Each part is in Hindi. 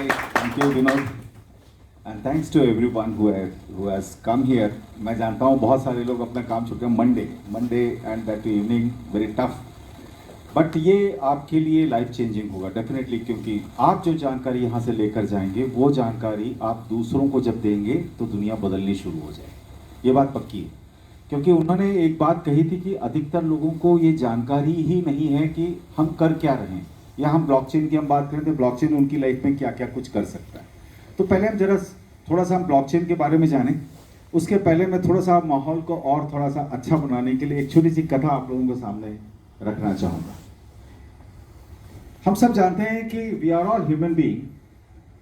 Thank you, Vinod. And thanks to everyone who has come here. मैं जानता हूँ बहुत सारे लोग अपना काम छोड़ के Monday and that evening very tough, but ये आपके लिए लाइफ चेंजिंग होगा डेफिनेटली, क्योंकि आप जो जानकारी यहाँ से लेकर जाएंगे वो जानकारी आप दूसरों को जब देंगे तो दुनिया बदलनी शुरू हो जाएगी। ये बात पक्की है, क्योंकि उन्होंने एक बात कही थी कि अधिकतर लोगों को ये जानकारी ही नहीं है कि हम कर क्या रहे हैं, या हम ब्लॉकचेन की हम बात करें तो ब्लॉकचेन उनकी लाइफ में क्या क्या कुछ कर सकता है। तो पहले हम जरा थोड़ा सा हम ब्लॉकचेन के बारे में जानें। उसके पहले मैं थोड़ा सा माहौल को और थोड़ा सा अच्छा बनाने के लिए एक छोटी सी कथा आप लोगों के सामने रखना चाहूँगा। हम सब जानते हैं कि we are all human being,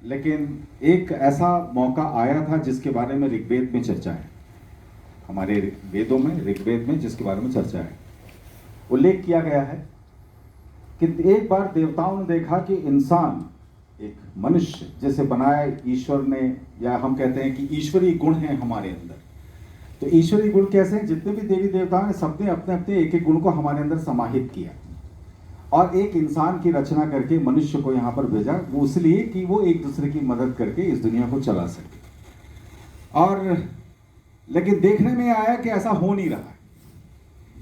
लेकिन एक ऐसा मौका आया था जिसके बारे में ऋग्वेद में चर्चा है, हमारे वेदों में ऋग्वेद में जिसके बारे में चर्चा है, उल्लेख किया गया है कि एक बार देवताओं ने देखा कि इंसान एक मनुष्य जैसे बनाया ईश्वर ने, या हम कहते हैं कि ईश्वरीय गुण हैं हमारे अंदर। तो ईश्वरीय गुण कैसे हैं? जितने भी देवी देवताओं ने सबने अपने अपने एक एक गुण को हमारे अंदर समाहित किया और एक इंसान की रचना करके मनुष्य को यहाँ पर भेजा, वो इसलिए कि वो एक दूसरे की मदद करके इस दुनिया को चला सके। और लेकिन देखने में आया कि ऐसा हो नहीं रहा है।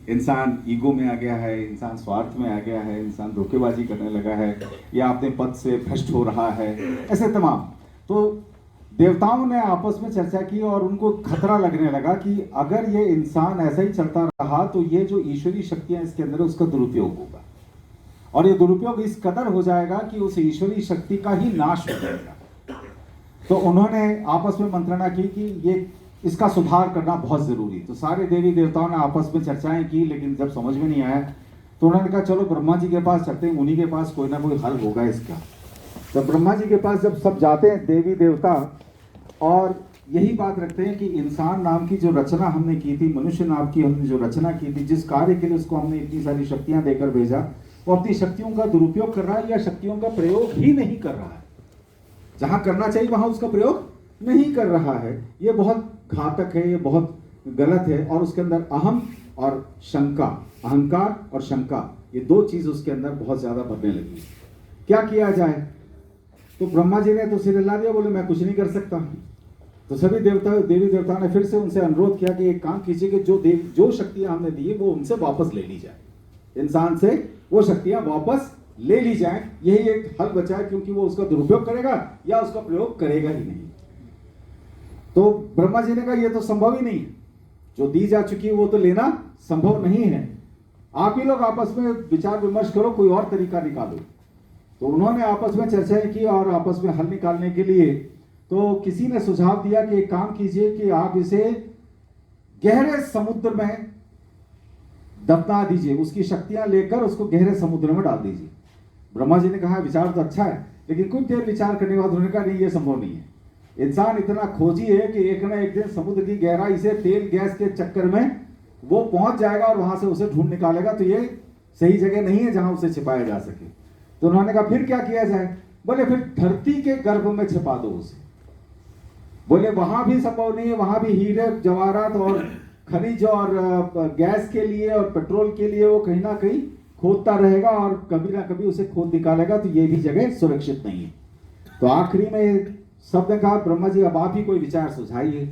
इंसान ईगो में आ गया है, इंसान स्वार्थ में आ गया है, इंसान धोखेबाजी करने लगा है, या अपने पद से भ्रष्ट हो रहा है, ऐसे तमाम। तो देवताओं ने आपस में चर्चा की और उनको खतरा लगने लगा कि अगर ये इंसान ऐसा ही चलता रहा तो ये जो ईश्वरीय शक्तियां इसके अंदर है उसका दुरुपयोग होगा, और ये दुरुपयोग इस कदर हो जाएगा कि उस ईश्वरीय शक्ति का ही नाश हो जाएगा। तो उन्होंने आपस में मंत्रणा की कि ये इसका सुधार करना बहुत जरूरी। तो सारे देवी देवताओं ने आपस में चर्चाएं की, लेकिन जब समझ में नहीं आया तो उन्होंने कहा चलो ब्रह्मा जी के पास चलते हैं, उन्हीं के पास कोई ना कोई हल होगा इसका। तो ब्रह्मा जी के पास जब सब जाते हैं देवी देवता, और यही बात रखते हैं कि इंसान नाम की जो रचना हमने की थी, मनुष्य नाम की हमने जो रचना की थी, जिस कार्य के लिए उसको हमने इतनी सारी शक्तियां देकर भेजा, वो अपनी शक्तियों का दुरुपयोग कर रहा है या शक्तियों का प्रयोग ही नहीं कर रहा है। जहां करना चाहिए वहां उसका प्रयोग नहीं कर रहा है। ये बहुत घातक है, ये बहुत गलत है। और उसके अंदर अहम और शंका, अहंकार और शंका, ये दो चीज उसके अंदर बहुत ज्यादा बढ़ने लगी। क्या किया जाए? तो ब्रह्मा जी ने तो सिर हिला दिया, बोले मैं कुछ नहीं कर सकता। तो सभी देवी देवताओं ने फिर से उनसे अनुरोध किया कि एक काम कीजिए कि जो शक्तियां हमने दी है वो उनसे वापस ले ली जाए, इंसान से वो शक्तियां वापस ले ली जाए। यही एक हल बचा है, क्योंकि वो उसका दुरुपयोग करेगा या उसका प्रयोग करेगा ही नहीं। तो ब्रह्मा जी ने कहा यह तो संभव ही नहीं है, जो दी जा चुकी है वो तो लेना संभव नहीं है, आप ही लोग आपस में विचार विमर्श करो, कोई और तरीका निकालो। तो उन्होंने आपस में चर्चाएं की और आपस में हल निकालने के लिए तो किसी ने सुझाव दिया कि एक काम कीजिए कि आप इसे गहरे समुद्र में दफना दीजिए, उसकी शक्तियां लेकर उसको गहरे समुद्र में डाल दीजिए। ब्रह्मा जी ने कहा विचार तो अच्छा है, लेकिन कुछ देर विचार करने के बाद उन्होंने कहा नहीं, ये संभव नहीं है। इंसान इतना खोजी है कि एक ना एक दिन समुद्र की गहराई से तेल गैस के चक्कर में वो पहुंच जाएगा और वहां से उसे ढूंढ निकालेगा, तो ये सही जगह नहीं है जहां उसे छिपाया जा सके। तो उन्होंने कहा फिर क्या किया जाए? बोले फिर धरती के गर्भ में छिपा दो उसे। बोले वहां भी संभव नहीं है, वहां भी हीरे जवाहरात और खनिज और गैस के लिए और पेट्रोल के लिए वो कहीं ना कहीं खोदता रहेगा और कभी ना कभी उसे खोद निकालेगा, तो ये भी जगह सुरक्षित नहीं है। तो आखिरी में सबने कहा ब्रह्मा जी अब आप ही कोई विचार सुझाइए।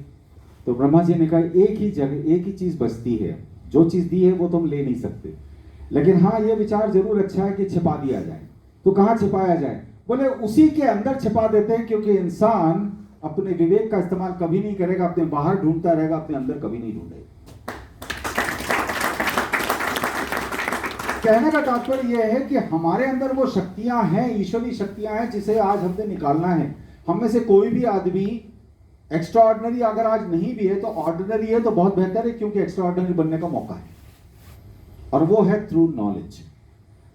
तो ब्रह्मा जी ने कहा एक ही जगह एक ही चीज बचती है, जो चीज दी है वो तुम ले नहीं सकते, लेकिन हाँ ये विचार जरूर अच्छा है कि छिपा दिया जाए। तो कहाँ छिपाया जाए? बोले उसी के अंदर छिपा देते हैं, क्योंकि इंसान अपने विवेक का इस्तेमाल कभी नहीं करेगा, अपने बाहर ढूंढता रहेगा, अपने अंदर कभी नहीं ढूंढेगा। कहने का तात्पर्य यह है कि हमारे अंदर वो शक्तियां हैं, ईश्वरीय शक्तियां हैं, जिसे आज हमने निकालना है। हम में से कोई भी आदमी एक्स्ट्रा ऑर्डिनरी अगर आज नहीं भी है तो ऑर्डिनरी है तो बहुत बेहतर है, क्योंकि एक्स्ट्रा ऑर्डिनरी बनने का मौका है, और वो है थ्रू नॉलेज।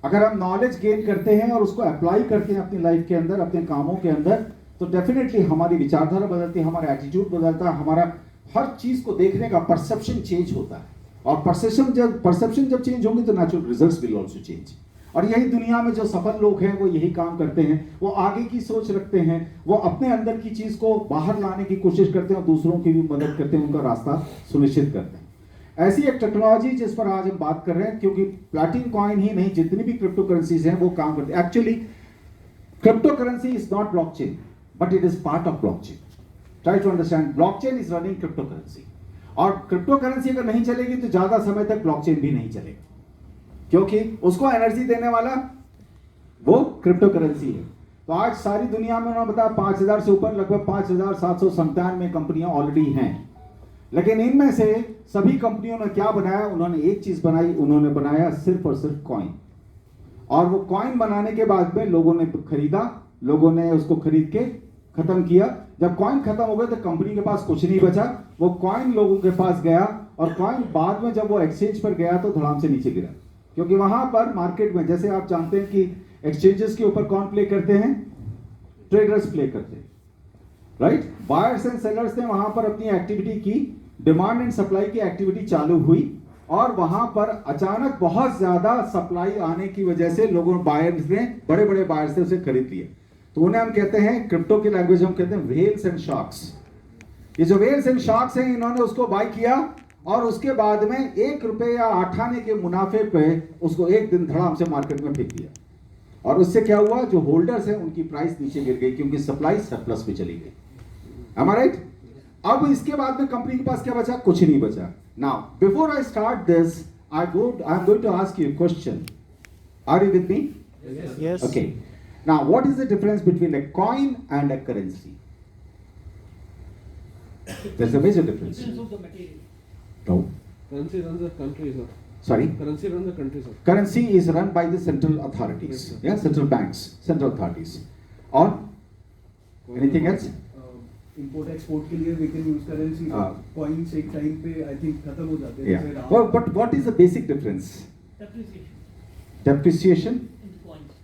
अगर हम नॉलेज गेन करते हैं और उसको अप्लाई करते हैं अपनी लाइफ के अंदर, अपने कामों के अंदर, तो डेफिनेटली हमारी विचारधारा बदलती है, हमारा एटीट्यूड बदलता है, हमारा हर चीज को देखने का परसेप्शन चेंज होता है। और परसेप्शन जब चेंज होंगे तो natural results will also change. और यही दुनिया में जो सफल लोग हैं वो यही काम करते हैं, वो आगे की सोच रखते हैं, वो अपने अंदर की चीज को बाहर लाने की कोशिश करते हैं और दूसरों की भी मदद करते हैं, उनका रास्ता सुनिश्चित करते हैं। ऐसी एक टेक्नोलॉजी जिस पर आज हम बात कर रहे हैं, क्योंकि प्लैटिन कॉइन ही नहीं जितनी भी क्रिप्टो करेंसीज हैं वो काम करते हैं। Actually Cryptocurrency is not blockchain, but it is part of blockchain. Try to understand. Blockchain is running cryptocurrency. और cryptocurrency अगर नहीं चलेगी तो ज्यादा समय तक blockchain भी नहीं चलेगा, क्योंकि उसको एनर्जी देने वाला वो cryptocurrency है। तो आज सारी दुनिया में उन्होंने बताया 5000 से ऊपर लगभग 5797 कंपनियां ऑलरेडी हैं। लेकिन इनमें से सभी कंपनियों ने क्या बनाया? उन्होंने एक चीज बनाई, उन्होंने बनाया सिर्फ और सिर्फ कॉइन। और वो कॉइन बनाने के बाद में लोगों ने खरीदा, लोगों ने उसको खरीद के खत्म किया। जब कॉइन खत्म हो गए तो कंपनी के पास कुछ नहीं बचा, वो कॉइन लोगों के पास गया और कॉइन बाद में जब वो एक्सचेंज पर गया तो धड़ाम से नीचे गिरा, क्योंकि वहां पर मार्केट में जैसे आप जानते हैं कि एक्सचेंजेस के ऊपर कौन प्ले करते हैं? ट्रेडर्स प्ले करते हैं, राइट? बायर्स एंड सेलर्स ने वहां पर अपनी एक्टिविटी की, डिमांड एंड सप्लाई की एक्टिविटी चालू हुई और वहां पर अचानक बहुत ज्यादा सप्लाई आने की वजह से लोगों बायर्स ने, बड़े बड़े बायर्स ने उसे खरीद लिया। तो उन्हें हम कहते हैं, क्रिप्टो की लैंग्वेज हम कहते हैं व्हेल्स एंड शार्क्स। ये जो व्हेल्स एंड शार्क्स हैं, इन्होंने उसको बाय किया और उसके बाद में 1 रुपए या 8 आने के मुनाफे पे उसको एक दिन धड़ाम से मार्केट में फेंक दिया। और उससे क्या हुआ? जो होल्डर्स हैं उनकी प्राइस नीचे गिर गई, क्योंकि सप्लाई सरप्लस में चली गई। Am I right? अब इसके बाद में कंपनी के पास क्या बचा? कुछ नहीं बचा। Now, before I start this, I'm going to ask you a question. Are you with me? Yes. Okay. Now, what is the difference between a coin and a currency? There's a major difference. No. Currency runs the country, sir. Sorry? Currency runs the country, sir. Currency is run by the central authorities. Yes, sir. Yeah, central banks, central authorities. Or anything else? Import export के लिए we can use currency. Coins एक टाइम पे आई थिंक खत्म हो जाते हैं। Yeah. Well, but what is the basic difference? Depreciation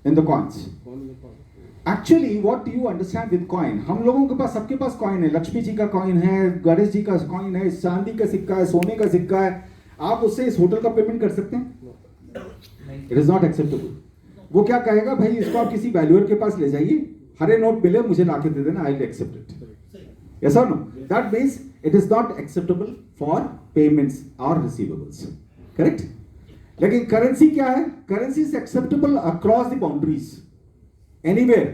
in the coins. Actually, what do you understand with coin? हम लोगों के पास, सबके पास कॉइन है। लक्ष्मी जी का कॉइन है, गणेश जी का कॉइन है, चांदी का सिक्का है, सोने का सिक्का है। आप उससे इस होटल का पेमेंट कर सकते हैं? It is not acceptable. वो क्या कहेगा? भाई इसको आप किसी वैल्यूअर के पास ले जाइए, हरे नोट मिले मुझे लाके दे देना, I will accept it. Yes or no? That means it is not acceptable for payments or receivables. Correct? लेकिन करेंसी क्या है? Currency is acceptable across the boundaries. Anywhere.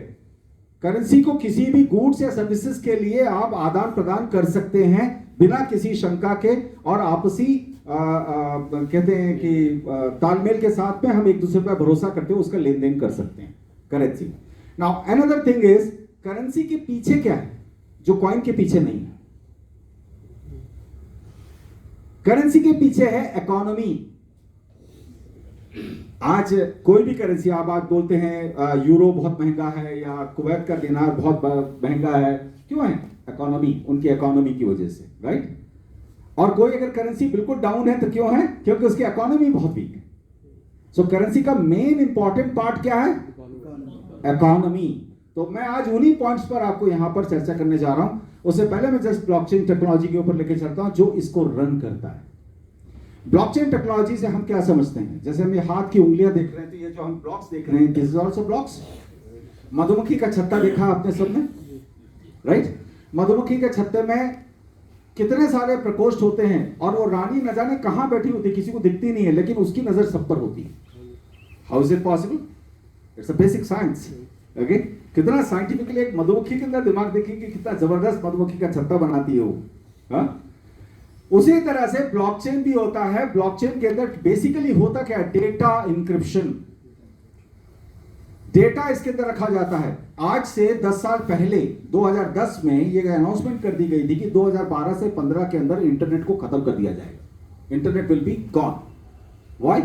Currency को किसी भी गुड्स या सर्विसेज के लिए आप आदान प्रदान कर सकते हैं बिना किसी शंका के, और आपसी कहते हैं कि तालमेल के साथ में हम एक दूसरे पर भरोसा करते हुए उसका लेन देन कर सकते हैं। Currency. Now another thing is, currency के पीछे क्या है जो कॉइन के पीछे नहीं है? करेंसी के पीछे है इकोनॉमी। आज कोई भी करेंसी, आप आज बोलते हैं यूरो बहुत महंगा है या कुवैत का दिनार बहुत महंगा है, क्यों है? इकोनॉमी, उनकी इकोनॉमी की वजह से, राइट? और कोई अगर करेंसी बिल्कुल डाउन है तो क्यों है? क्योंकि उसकी इकोनॉमी बहुत वीक है। सो करेंसी का मेन इंपॉर्टेंट पार्ट क्या है? इकोनॉमी। तो मैं आज उन्हीं पॉइंट्स पर आपको यहां पर चर्चा करने जा रहा हूं। उससे पहले मैं जस्ट ब्लॉकचेन टेक्नोलॉजी के ऊपर लेके चलता हूं जो इसको रन करता है। ब्लॉकचेन टेक्नोलॉजी से हम क्या समझते हैं? जैसे हम ये हाथ की उंगलियां देख रहे हैं, तो ये जो हम ब्लॉक्स देख रहे हैं, दिस इज आल्सो ब्लॉक्स। मधुमक्खी का छत्ता देखा आपने सबने, राइट? मधुमक्खी के छत्ते में कितने सारे प्रकोष्ठ होते हैं और वो रानी न जाने कहां बैठी होती है, किसी को दिखती नहीं है, लेकिन उसकी नजर सब पर होती है। How is it possible? It's a basic science. Okay, कितना साइंटिफिकली एक मधुमक्खी के अंदर दिमाग देखिए कि कितना जबरदस्त मधुमक्खी का छत्ता बनाती है वो। हाँ? उसी तरह से ब्लॉकचेन भी होता है। ब्लॉकचेन के अंदर बेसिकली होता क्या है? Data encryption. डेटा इसके अंदर रखा जाता है। आज से 10 साल पहले 2010 में ये अनाउंसमेंट कर दी गई थी कि 2012 से 15 के अंदर इंटरनेट को खत्म कर दिया जाएगा। Internet will be gone. Why?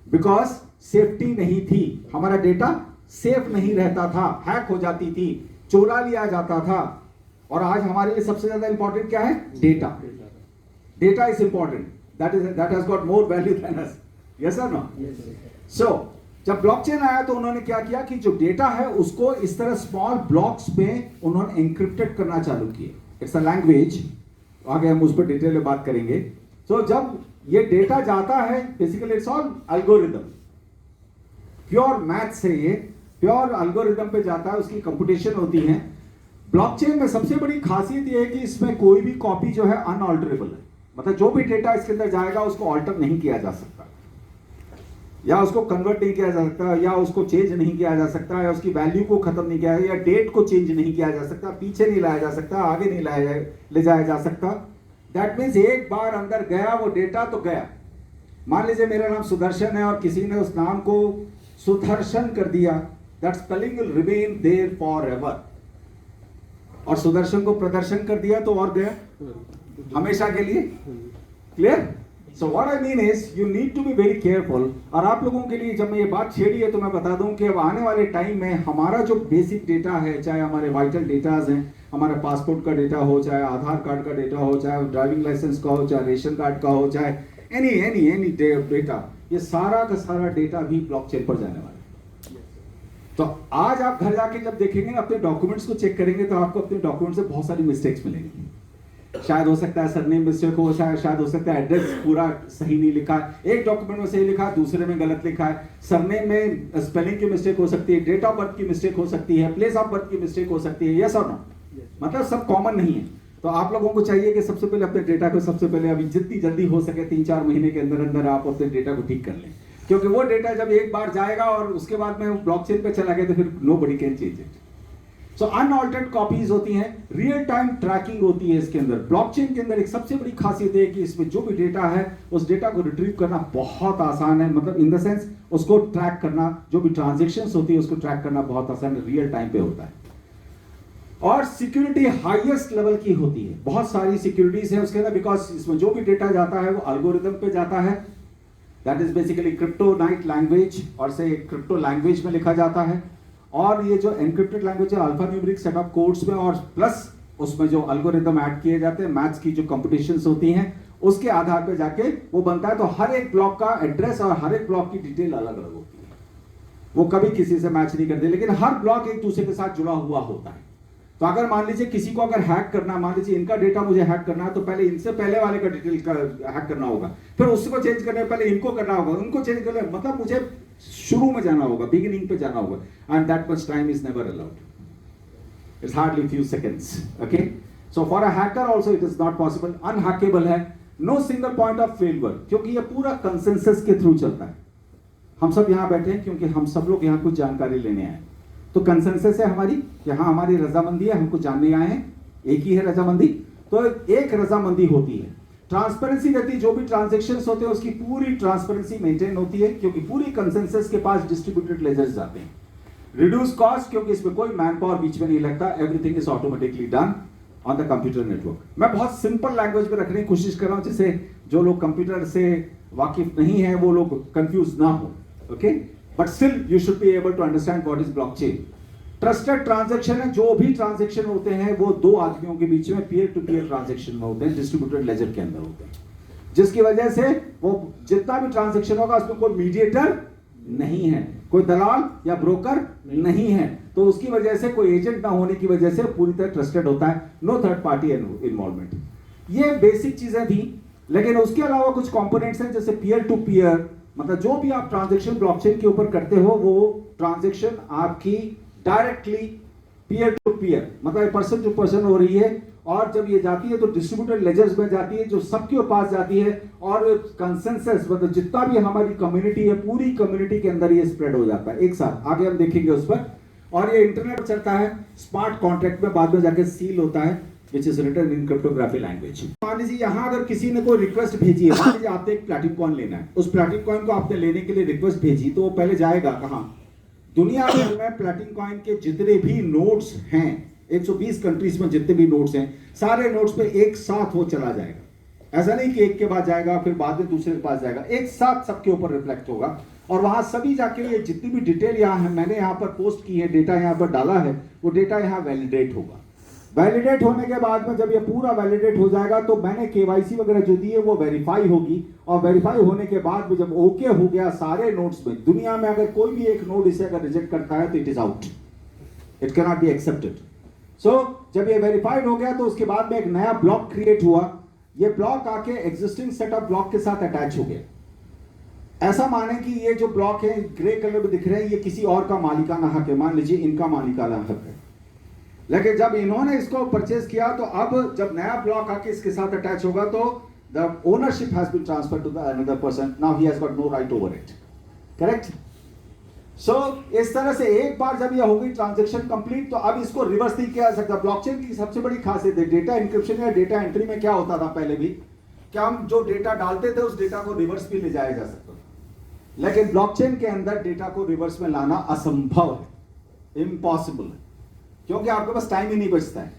Because safety नहीं थी, हमारा डेटा सेफ नहीं रहता था, हैक हो जाती थी, चोरा लिया जाता था। और आज हमारे लिए सबसे ज्यादा इंपॉर्टेंट क्या है? Data. Data is important, that has got more value than us. Yes और नो? सो जब ब्लॉकचेन आया तो उन्होंने क्या किया कि जो डेटा है उसको इस तरह स्मॉल ब्लॉक्स में उन्होंने एन्क्रिप्टेड करना चालू किए। इट्स अ लैंग्वेज, आगे हम उस पर डिटेल में बात करेंगे। तो जब ये डेटा जाता है, basically it's all algorithm, pure maths है ये, प्योर एल्गोरिदम पे जाता है, उसकी कंप्यूटेशन होती है। ब्लॉकचेन में सबसे बड़ी खासियत ये है कि इसमें कोई भी कॉपी जो है अनऑल्टरेबल है, मतलब जो भी डेटा इसके अंदर जाएगा उसको ऑल्टर नहीं किया जा सकता। या उसको कन्वर्ट नहीं किया जा सकता, या उसको चेंज नहीं किया जा सकता, या उसकी वैल्यू को खत्म नहीं किया, या डेट को चेंज नहीं किया जा सकता, पीछे नहीं लाया जा सकता, आगे नहीं ले जाया जा सकता। दैट मीन्स एक बार अंदर गया वो डेटा तो गया। मान लीजिए मेरा नाम सुदर्शन है और किसी ने उस नाम को सुदर्शन कर दिया, that spelling will remain there for ever. और सुदर्शन को प्रदर्शन कर दिया तो और गया हमेशा के लिए। Clear? So what I mean is you need to be very careful. और आप लोगों के लिए जब मैं ये बात छेड़ी है तो मैं बता दूं कि अब आने वाले टाइम में हमारा जो बेसिक डेटा है, चाहे हमारे वाइटल डेटाज हैं, हमारा पासपोर्ट का डेटा हो, चाहे आधार कार्ड का डेटा हो, चाहे ड्राइविंग लाइसेंस का हो, चाहे रेशन कार्ड का हो, चाहे एनी डेटा, ये सारा का सारा डेटा भी ब्लॉकचेन पर जाने वाला है। तो आज आप घर जाके जब देखेंगे अपने डॉक्यूमेंट्स को चेक करेंगे तो आपको अपने डॉक्यूमेंट से बहुत सारी मिस्टेक्स मिलेंगी। शायद हो सकता है सरनेम मिस्टेक हो, शायद हो सकता है एड्रेस पूरा सही नहीं लिखा है, एक डॉक्यूमेंट में सही लिखा है दूसरे में गलत लिखा है, सरनेम में स्पेलिंग की मिस्टेक हो सकती है, डेट ऑफ बर्थ की मिस्टेक हो सकती है, प्लेस ऑफ बर्थ की मिस्टेक हो सकती है। यस और नो? मतलब सब कॉमन नहीं है। तो आप लोगों को चाहिए कि सबसे पहले अपने डेटा को सबसे पहले अभी जितनी जल्दी हो सके 3-4 महीने के अंदर अंदर आप अपने डेटा को ठीक कर लें, क्योंकि वो डेटा जब एक बार जाएगा और उसके बाद में ब्लॉकचेन पे चला गया तो फिर nobody can change it. So unaltered copies होती हैं, रियल टाइम ट्रैकिंग होती है इसके अंदर। ब्लॉकचेन के अंदर एक सबसे बड़ी खासियत है कि इसमें जो भी डेटा है उस डेटा को रिट्रीव करना बहुत आसान है, मतलब इन द सेंस उसको ट्रैक करना, जो भी ट्रांजेक्शंस होती है उसको ट्रैक करना बहुत आसान है, रियल टाइम पे होता है। और सिक्योरिटी हाईएस्ट लेवल की होती है, बहुत सारी सिक्योरिटीज है उसके अंदर, बिकॉज इसमें जो भी डेटा जाता है वो एल्गोरिथम पे जाता है, that is basically kryptonite language, और से क्रिप्टो लैंग्वेज में लिखा जाता है। और ये जो एनक्रिप्टेड लैंग्वेज है alpha numeric set of codes में, और प्लस उसमें जो एल्गोरिथम ऐड किए जाते हैं, मैथ्स की जो कंपटीशंस होती हैं उसके आधार पे जाके वो बनता है। तो हर एक ब्लॉक का एड्रेस और हर एक ब्लॉक की डिटेल अलग अलग होती है, वो कभी किसी से मैच नहीं करते, लेकिन हर ब्लॉक एक दूसरे के साथ जुड़ा हुआ होता है। तो अगर मान लीजिए किसी को अगर हैक करना, मान लीजिए इनका डेटा मुझे हैक करना है, तो पहले इनसे पहले वाले का डिटेल का हैक करना होगा, फिर उसको चेंज करने पहले इनको करना होगा, उनको चेंज करना, मतलब मुझे शुरू में जाना होगा, बिगिनिंग पे जाना होगा, and that much time is never allowed, it's hardly few seconds. Okay, so for a hacker also it is not possible, unhackable है, no single point of failure, क्योंकि ये पूरा कंसेंसस के थ्रू चलता है। हम सब यहाँ बैठे हैं क्योंकि हम सब लोग यहाँ कुछ जानकारी लेने आए, तो कंसेंसस है हमारी कि हाँ हमारी रजामंदी है, हमको जानने आए हैं, एक ही है रजामंदी, तो एक रजामंदी होती है। ट्रांसपेरेंसी रहती है, जो भी ट्रांजैक्शंस होते हैं उसकी पूरी ट्रांसपेरेंसी मेंटेन होती है, क्योंकि पूरी कंसेंसस के पास डिस्ट्रीब्यूटेड लेजर्स जाते हैं। रिड्यूस कॉस्ट, क्योंकि इसमें कोई मैन पावर बीच में नहीं लगता, everything is automatically done on the computer network. मैं बहुत सिंपल लैंग्वेज में रखने की कोशिश कर रहा हूं, जिससे जो लोग कंप्यूटर से वाकिफ नहीं है वो लोग कंफ्यूज ना हो। Okay, but still you should be able to understand what is blockchain. Trusted transaction है, जो भी ट्रांजैक्शन होते हैं वो दो आदमियों के बीच में पीयर टू पीयर ट्रांजैक्शन में होते हैं, डिस्ट्रीब्यूटेड लेजर के अंदर होते हैं, जिसकी वजह से वो जितना भी ट्रांजैक्शन होगा उसमें कोई मीडिएटर नहीं है, कोई दलाल या ब्रोकर नहीं है, तो उसकी वजह से कोई एजेंट ना होने की वजह से पूरी तरह ट्रस्टेड होता है, नो थर्ड पार्टी इन्वॉल्वमेंट। ये बेसिक चीजें थी, लेकिन उसके अलावा कुछ कंपोनेंट्स हैं, जैसे पीयर टू पीयर, मतलब जो भी आप ट्रांजैक्शन ब्लॉकचेन के ऊपर करते हो वो ट्रांजैक्शन आपकी डायरेक्टली पीयर टू पीयर, मतलब पर्सन टू पर्सन हो रही है, और जब ये जाती है तो डिस्ट्रीब्यूटेड लेजर्स में जाती है, जो सबके पास जाती है, और कंसेंसस मतलब जितना भी हमारी कम्युनिटी है पूरी कम्युनिटी के अंदर ये स्प्रेड हो जाता है एक साथ। आगे हम देखेंगे उस पर। और ये इंटरनेट पर चलता है, स्मार्ट कॉन्ट्रैक्ट में बाद में जाके सील होता है, which is written in cryptography language। मान लीजिए यहाँ अगर किसी ने कोई रिक्वेस्ट भेजी है, मान लीजिए आपने एक प्लैटिनम कॉइन लेना है, उस प्लैटिनम कॉइन को आपने लेने के लिए रिक्वेस्ट भेजी, तो वो पहले जाएगा कहाँ? दुनिया भर में प्लैटिनम कॉइन के जितने भी नोड्स हैं, 120 कंट्रीज में जितने भी नोड्स हैं, सारे नोड्स पे एक साथ वो चला जाएगा। ऐसा नहीं कि एक के बाद जाएगा फिर बाद में दूसरे के पास जाएगा, एक साथ सबके ऊपर रिफ्लेक्ट होगा, और वहां सभी जाके ये जितनी भी डिटेल यहाँ है, मैंने यहाँ पर पोस्ट की है, डेटा यहाँ पर डाला है, वो डेटा यहाँ वैलिडेट होगा। वैलिडेट होने के बाद में जब ये पूरा वैलिडेट हो जाएगा तो मैंने केवाईसी वगैरह जो दी है वो वेरीफाई होगी, और वेरीफाई होने के बाद में जब ओके हो गया सारे नोड्स में, दुनिया में अगर कोई भी एक नोड इसे अगर रिजेक्ट करता है तो it is out, it can not be accepted. So जब ये वेरीफाइड हो गया तो उसके बाद में एक नया ब्लॉक क्रिएट हुआ, ये ब्लॉक आके एग्जिस्टिंग सेट ऑफ ब्लॉक के साथ अटैच हो गया। ऐसा माने कि ये जो ब्लॉक है ग्रे कलर में दिख रहे हैं, ये किसी और का मालिकाना हक है, मान लीजिए इनका मालिकाना हक है, लेकिन जब इन्होंने इसको परचेज किया तो अब जब नया ब्लॉक आके इसके साथ अटैच होगा तो the ownership has been transferred to the another person, now he has got no right over it. Correct? So इस तरह से एक बार जब ये हो गई ट्रांजेक्शन कंप्लीट, तो अब इसको रिवर्स नहीं किया जा सकता। ब्लॉकचेन की सबसे बड़ी खासियत है, डेटा इंक्रिप्शन या डेटा एंट्री में क्या होता था पहले भी, क्या हम जो डेटा डालते थे उस डेटा को रिवर्स भी ले जाया जा सकता था, लेकिन ब्लॉकचेन के अंदर डेटा को रिवर्स में लाना असंभव है, इम्पॉसिबल है, क्योंकि आपके पास टाइम ही नहीं बचता है,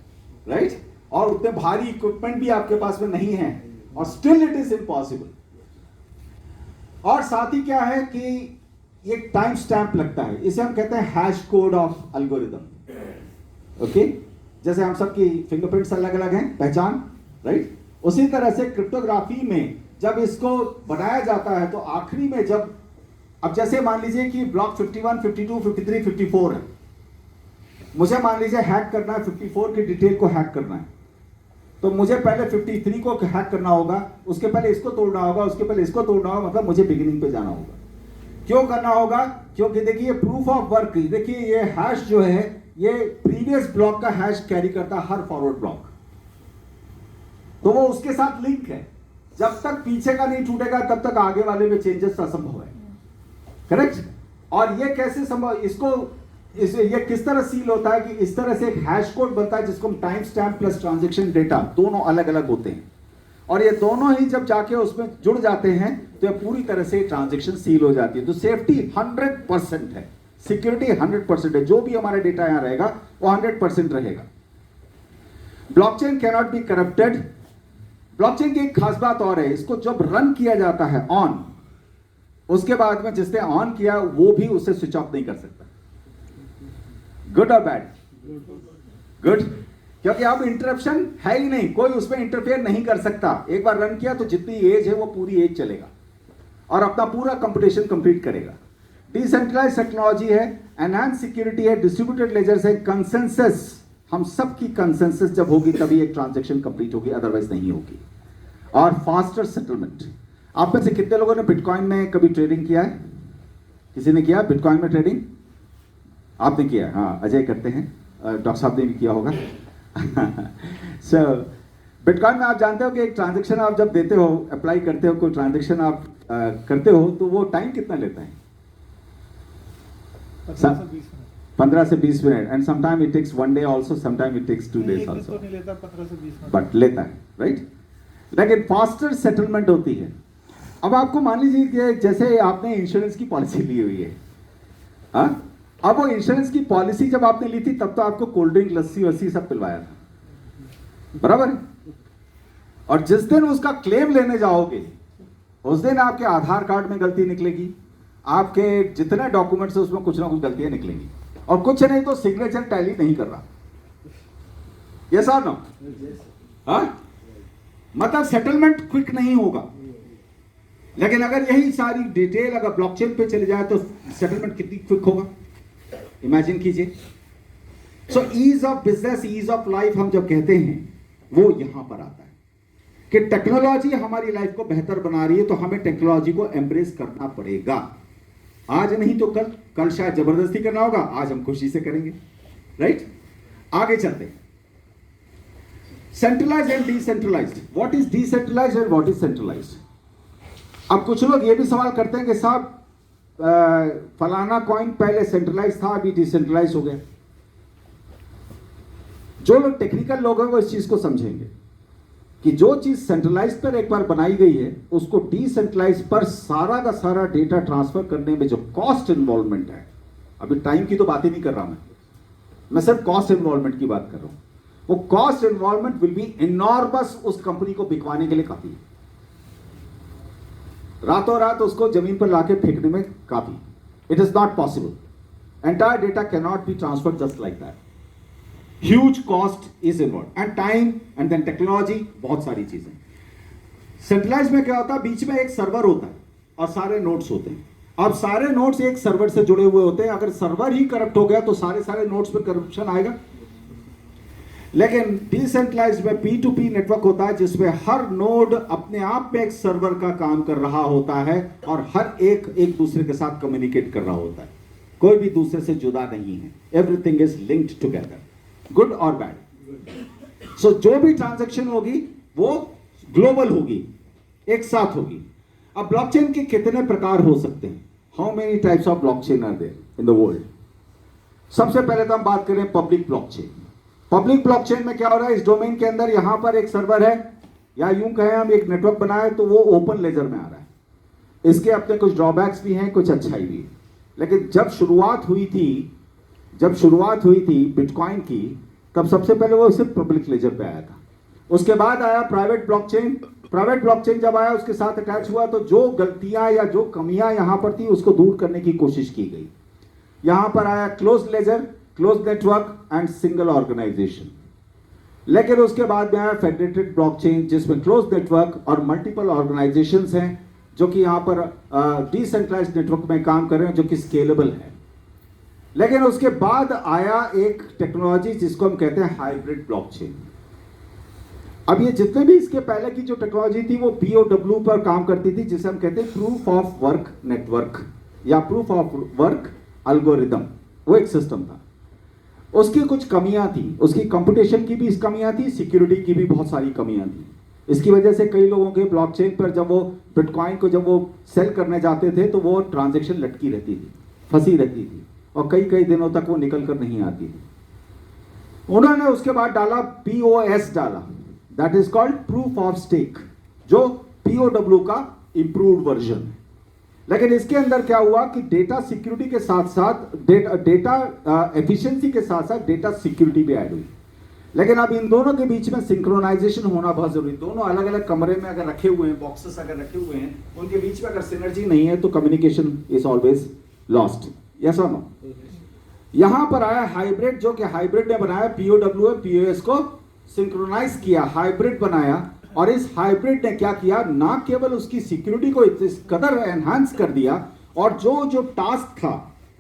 राइट? और उतने भारी इक्विपमेंट भी आपके पास में नहीं है, और स्टिल इट इज इम्पॉसिबल। और साथ ही क्या है कि ये टाइम स्टैंप लगता है, इसे हम कहते हैं hash code of algorithm. Okay, जैसे हम सबकी फिंगरप्रिंट्स अलग अलग हैं, पहचान, राइट? उसी तरह से क्रिप्टोग्राफी में जब इसको बनाया जाता है तो आखिरी में जब, अब जैसे मान लीजिए कि ब्लॉक 51, 52, 53, 54 है, मुझे मान लीजिए हैक करना है 54 की डिटेल को हैक करना है, तो मुझे पहले 53 को हैक करना होगा, उसके पहले इसको तोड़ना होगा, उसके पहले इसको तोड़ना होगा, मतलब मुझे बिगिनिंग पे जाना होगा। क्यों करना होगा? क्योंकि देखिए प्रूफ ऑफ वर्क, देखिए ये हैश जो है ये प्रीवियस ब्लॉक का हैश कैरी करता है हर फॉरवर्ड ब्लॉक, तो वो उसके साथ लिंक है, जब तक पीछे का नहीं टूटेगा तब तक आगे वाले में चेंजेस असंभव है, करेक्ट? और ये कैसे संभव, ये किस तरह सील होता है कि इस तरह से एक हैश कोड बनता है जिसको हम time stamp plus transaction data दोनों अलग अलग होते हैं, और ये दोनों ही जब जाके उसमें जुड़ जाते हैं तो ये पूरी तरह से ट्रांजैक्शन सील हो जाती है। तो सेफ्टी 100% है, सिक्योरिटी 100% है, जो भी हमारा डेटा यहां रहेगा वो 100% रहेगा। Blockchain can not B corrupted. Blockchain की एक खास बात और है, इसको जब रन किया जाता है ऑन, उसके बाद में जिसने ऑन किया वो भी उसे स्विच ऑफ नहीं कर सकता। गुड और बैड? गुड, क्योंकि अब इंटरप्शन है ही नहीं, कोई उसमें इंटरफेयर नहीं कर सकता। एक बार रन किया तो जितनी एज है वो पूरी एज चलेगा और अपना पूरा कंप्यूटेशन कंप्लीट करेगा। डिसेंट्रलाइज टेक्नोलॉजी है, एनहांस सिक्योरिटी है, डिस्ट्रीब्यूटेड लेजर्स है, कंसेंसस, हम सबकी कंसेंसस जब होगी तभी एक ट्रांजैक्शन कंप्लीट होगी, अदरवाइज नहीं होगी। और फास्टर सेटलमेंट। आप में से कितने लोगों ने बिटकॉइन में कभी ट्रेडिंग किया है? किसी ने किया बिटकॉइन में ट्रेडिंग? आपने किया? हाँ, अजय करते हैं, डॉक्टर साहब ने भी किया होगा। सो बिटकॉइन में आप जानते हो कि एक ट्रांजैक्शन आप जब देते हो, अप्लाई करते हो, कोई ट्रांजैक्शन आप करते हो तो वो टाइम कितना लेता है? 15 से 20 मिनट, and sometime it takes 1 day also, sometime it takes 2 days also. नहीं लेता 15 से 20 मिनट, बट लेता है, राइट? लेकिन फास्टर सेटलमेंट होती है। अब आपको मान लीजिए कि जैसे आपने इंश्योरेंस की पॉलिसी ली हुई है, हाँ, अब वो इंश्योरेंस की पॉलिसी जब आपने ली थी तब तो आपको कोल्ड ड्रिंक, लस्सी वस्सी सब पिलवाया था, बराबर है? और जिस दिन उसका क्लेम लेने जाओगे उस दिन आपके आधार कार्ड में गलती निकलेगी, आपके जितने डॉक्यूमेंट्स है उसमें कुछ ना कुछ गलतियां निकलेंगी, और कुछ नहीं तो सिग्नेचर टैली नहीं कर रहा। यस और नो? हाँ, मतलब सेटलमेंट क्विक नहीं होगा। लेकिन अगर यही सारी डिटेल अगर ब्लॉकचेन पे चले जाए तो सेटलमेंट कितनी क्विक होगा, इमेजिन कीजिए। So ease of business, ease of life हम जब कहते हैं वो यहां पर आता है कि टेक्नोलॉजी हमारी लाइफ को बेहतर बना रही है, तो हमें टेक्नोलॉजी को एम्ब्रेस करना पड़ेगा। आज नहीं तो कल, कल शायद जबरदस्ती करना होगा, आज हम खुशी से करेंगे, राइट? आगे चलते हैं। Centralised and decentralised. What is decentralised and what is centralised? अब कुछ लोग ये भी सवाल करते हैं कि साहब फलाना कॉइन पहले सेंट्रलाइज था, अभी डिसेंट्रलाइज हो गया। जो लोग टेक्निकल लोग हैं वो इस चीज को समझेंगे कि जो चीज सेंट्रलाइज पर एक बार बनाई गई है उसको डिसेंट्रलाइज पर सारा का सारा डेटा ट्रांसफर करने में जो कॉस्ट इन्वॉल्वमेंट है, अभी टाइम की तो बात ही नहीं कर रहा मैं सिर्फ कॉस्ट इन्वॉल्वमेंट की बात कर रहा हूं। वो cost involvement will be enormous उस कंपनी को बिकवाने के लिए काफी है। रातों रात उसको जमीन पर लाके फेंकने में काफी, it is not possible. Entire data can not be transferred just like that. Huge cost is involve and time and then technology, बहुत सारी चीजें। सेंट्रलाइज में क्या होता है, बीच में एक सर्वर होता है और सारे नोड्स होते हैं। अब सारे नोड्स एक सर्वर से जुड़े हुए होते हैं, अगर सर्वर ही करप्ट हो गया तो सारे नोड्स पे करप्शन आएगा। लेकिन डिसेंट्रलाइज्ड में P2P नेटवर्क होता है जिसमें हर नोड अपने आप में एक सर्वर का काम कर रहा होता है और हर एक दूसरे के साथ कम्युनिकेट कर रहा होता है, कोई भी दूसरे से जुदा नहीं है। Everything is linked together, good और बैड। सो जो भी ट्रांजैक्शन होगी वो ग्लोबल होगी, एक साथ होगी। अब ब्लॉकचेन के कितने प्रकार हो सकते हैं? How many types of blockchain are there in the world? सबसे पहले तो हम बात करें पब्लिक ब्लॉकचेन। पब्लिक ब्लॉकचेन में क्या हो रहा है, इस डोमेन के अंदर यहां पर एक सर्वर है, या यूं कहें हम एक नेटवर्क बनाए तो वो ओपन लेजर में आ रहा है। इसके अपने कुछ ड्रॉबैक्स भी हैं, कुछ अच्छाई भी है। लेकिन जब शुरुआत हुई थी बिटकॉइन की, तब सबसे पहले वो सिर्फ पब्लिक लेजर पे आया था। उसके बाद आया प्राइवेट ब्लॉकचेन। प्राइवेट ब्लॉकचेन जब आया, उसके साथ अटैच हुआ तो जो गलतियां या जो कमियां यहां पर थी उसको दूर करने की कोशिश की गई। यहां पर आया close ledger, close network and single organisation. लेकिन उसके बाद में आया फेडरेटेड ब्लॉकचेन, जिसमें क्लोज नेटवर्क और मल्टीपल ऑर्गेनाइजेशंस हैं, जो कि यहां पर डिसेंट्रलाइज्ड नेटवर्क में काम कर रहे हैं, जो कि स्केलेबल है। लेकिन उसके बाद आया एक टेक्नोलॉजी जिसको हम कहते हैं हाइब्रिड ब्लॉकचेन। अब ये जितने भी इसके पहले की जो टेक्नोलॉजी थी वो POW पर काम करती थी, जिसे हम कहते हैं प्रूफ ऑफ वर्क नेटवर्क या प्रूफ ऑफ वर्क एल्गोरिदम। वो एक सिस्टम था, उसकी कुछ कमियां थी, उसकी कंप्यूटेशन की भी कमियां थी, सिक्योरिटी की भी बहुत सारी कमियां थी। इसकी वजह से कई लोगों के ब्लॉकचेन पर जब वो बिटकॉइन को जब वो सेल करने जाते थे तो वो ट्रांजैक्शन लटकी रहती थी, फंसी रहती थी, और कई कई दिनों तक वो निकल कर नहीं आती थी। उन्होंने उसके बाद डाला POS डाला, that is called proof of stake, जो POW का इंप्रूव्ड वर्जन है। लेकिन इसके अंदर क्या हुआ कि डेटा सिक्योरिटी के साथ साथ डेटा एफिशिएंसी के साथ साथ डेटा सिक्योरिटी भी ऐड हुई। लेकिन अब इन दोनों के बीच में सिंक्रोनाइजेशन होना बहुत जरूरी। दोनों अलग अलग कमरे में अगर रखे हुए हैं, बॉक्सेस अगर रखे हुए हैं, उनके बीच में अगर सिनर्जी नहीं है तो communication is always lost. Yes और नो? यहां पर आया हाइब्रिड, जो कि हाइब्रिड ने बनाया POW और POS को सिंक्रोनाइज किया, हाइब्रिड बनाया। और इस हाइब्रिड ने क्या किया, ना केवल उसकी सिक्योरिटी को इस कदर एनहांस कर दिया, और जो जो टास्क था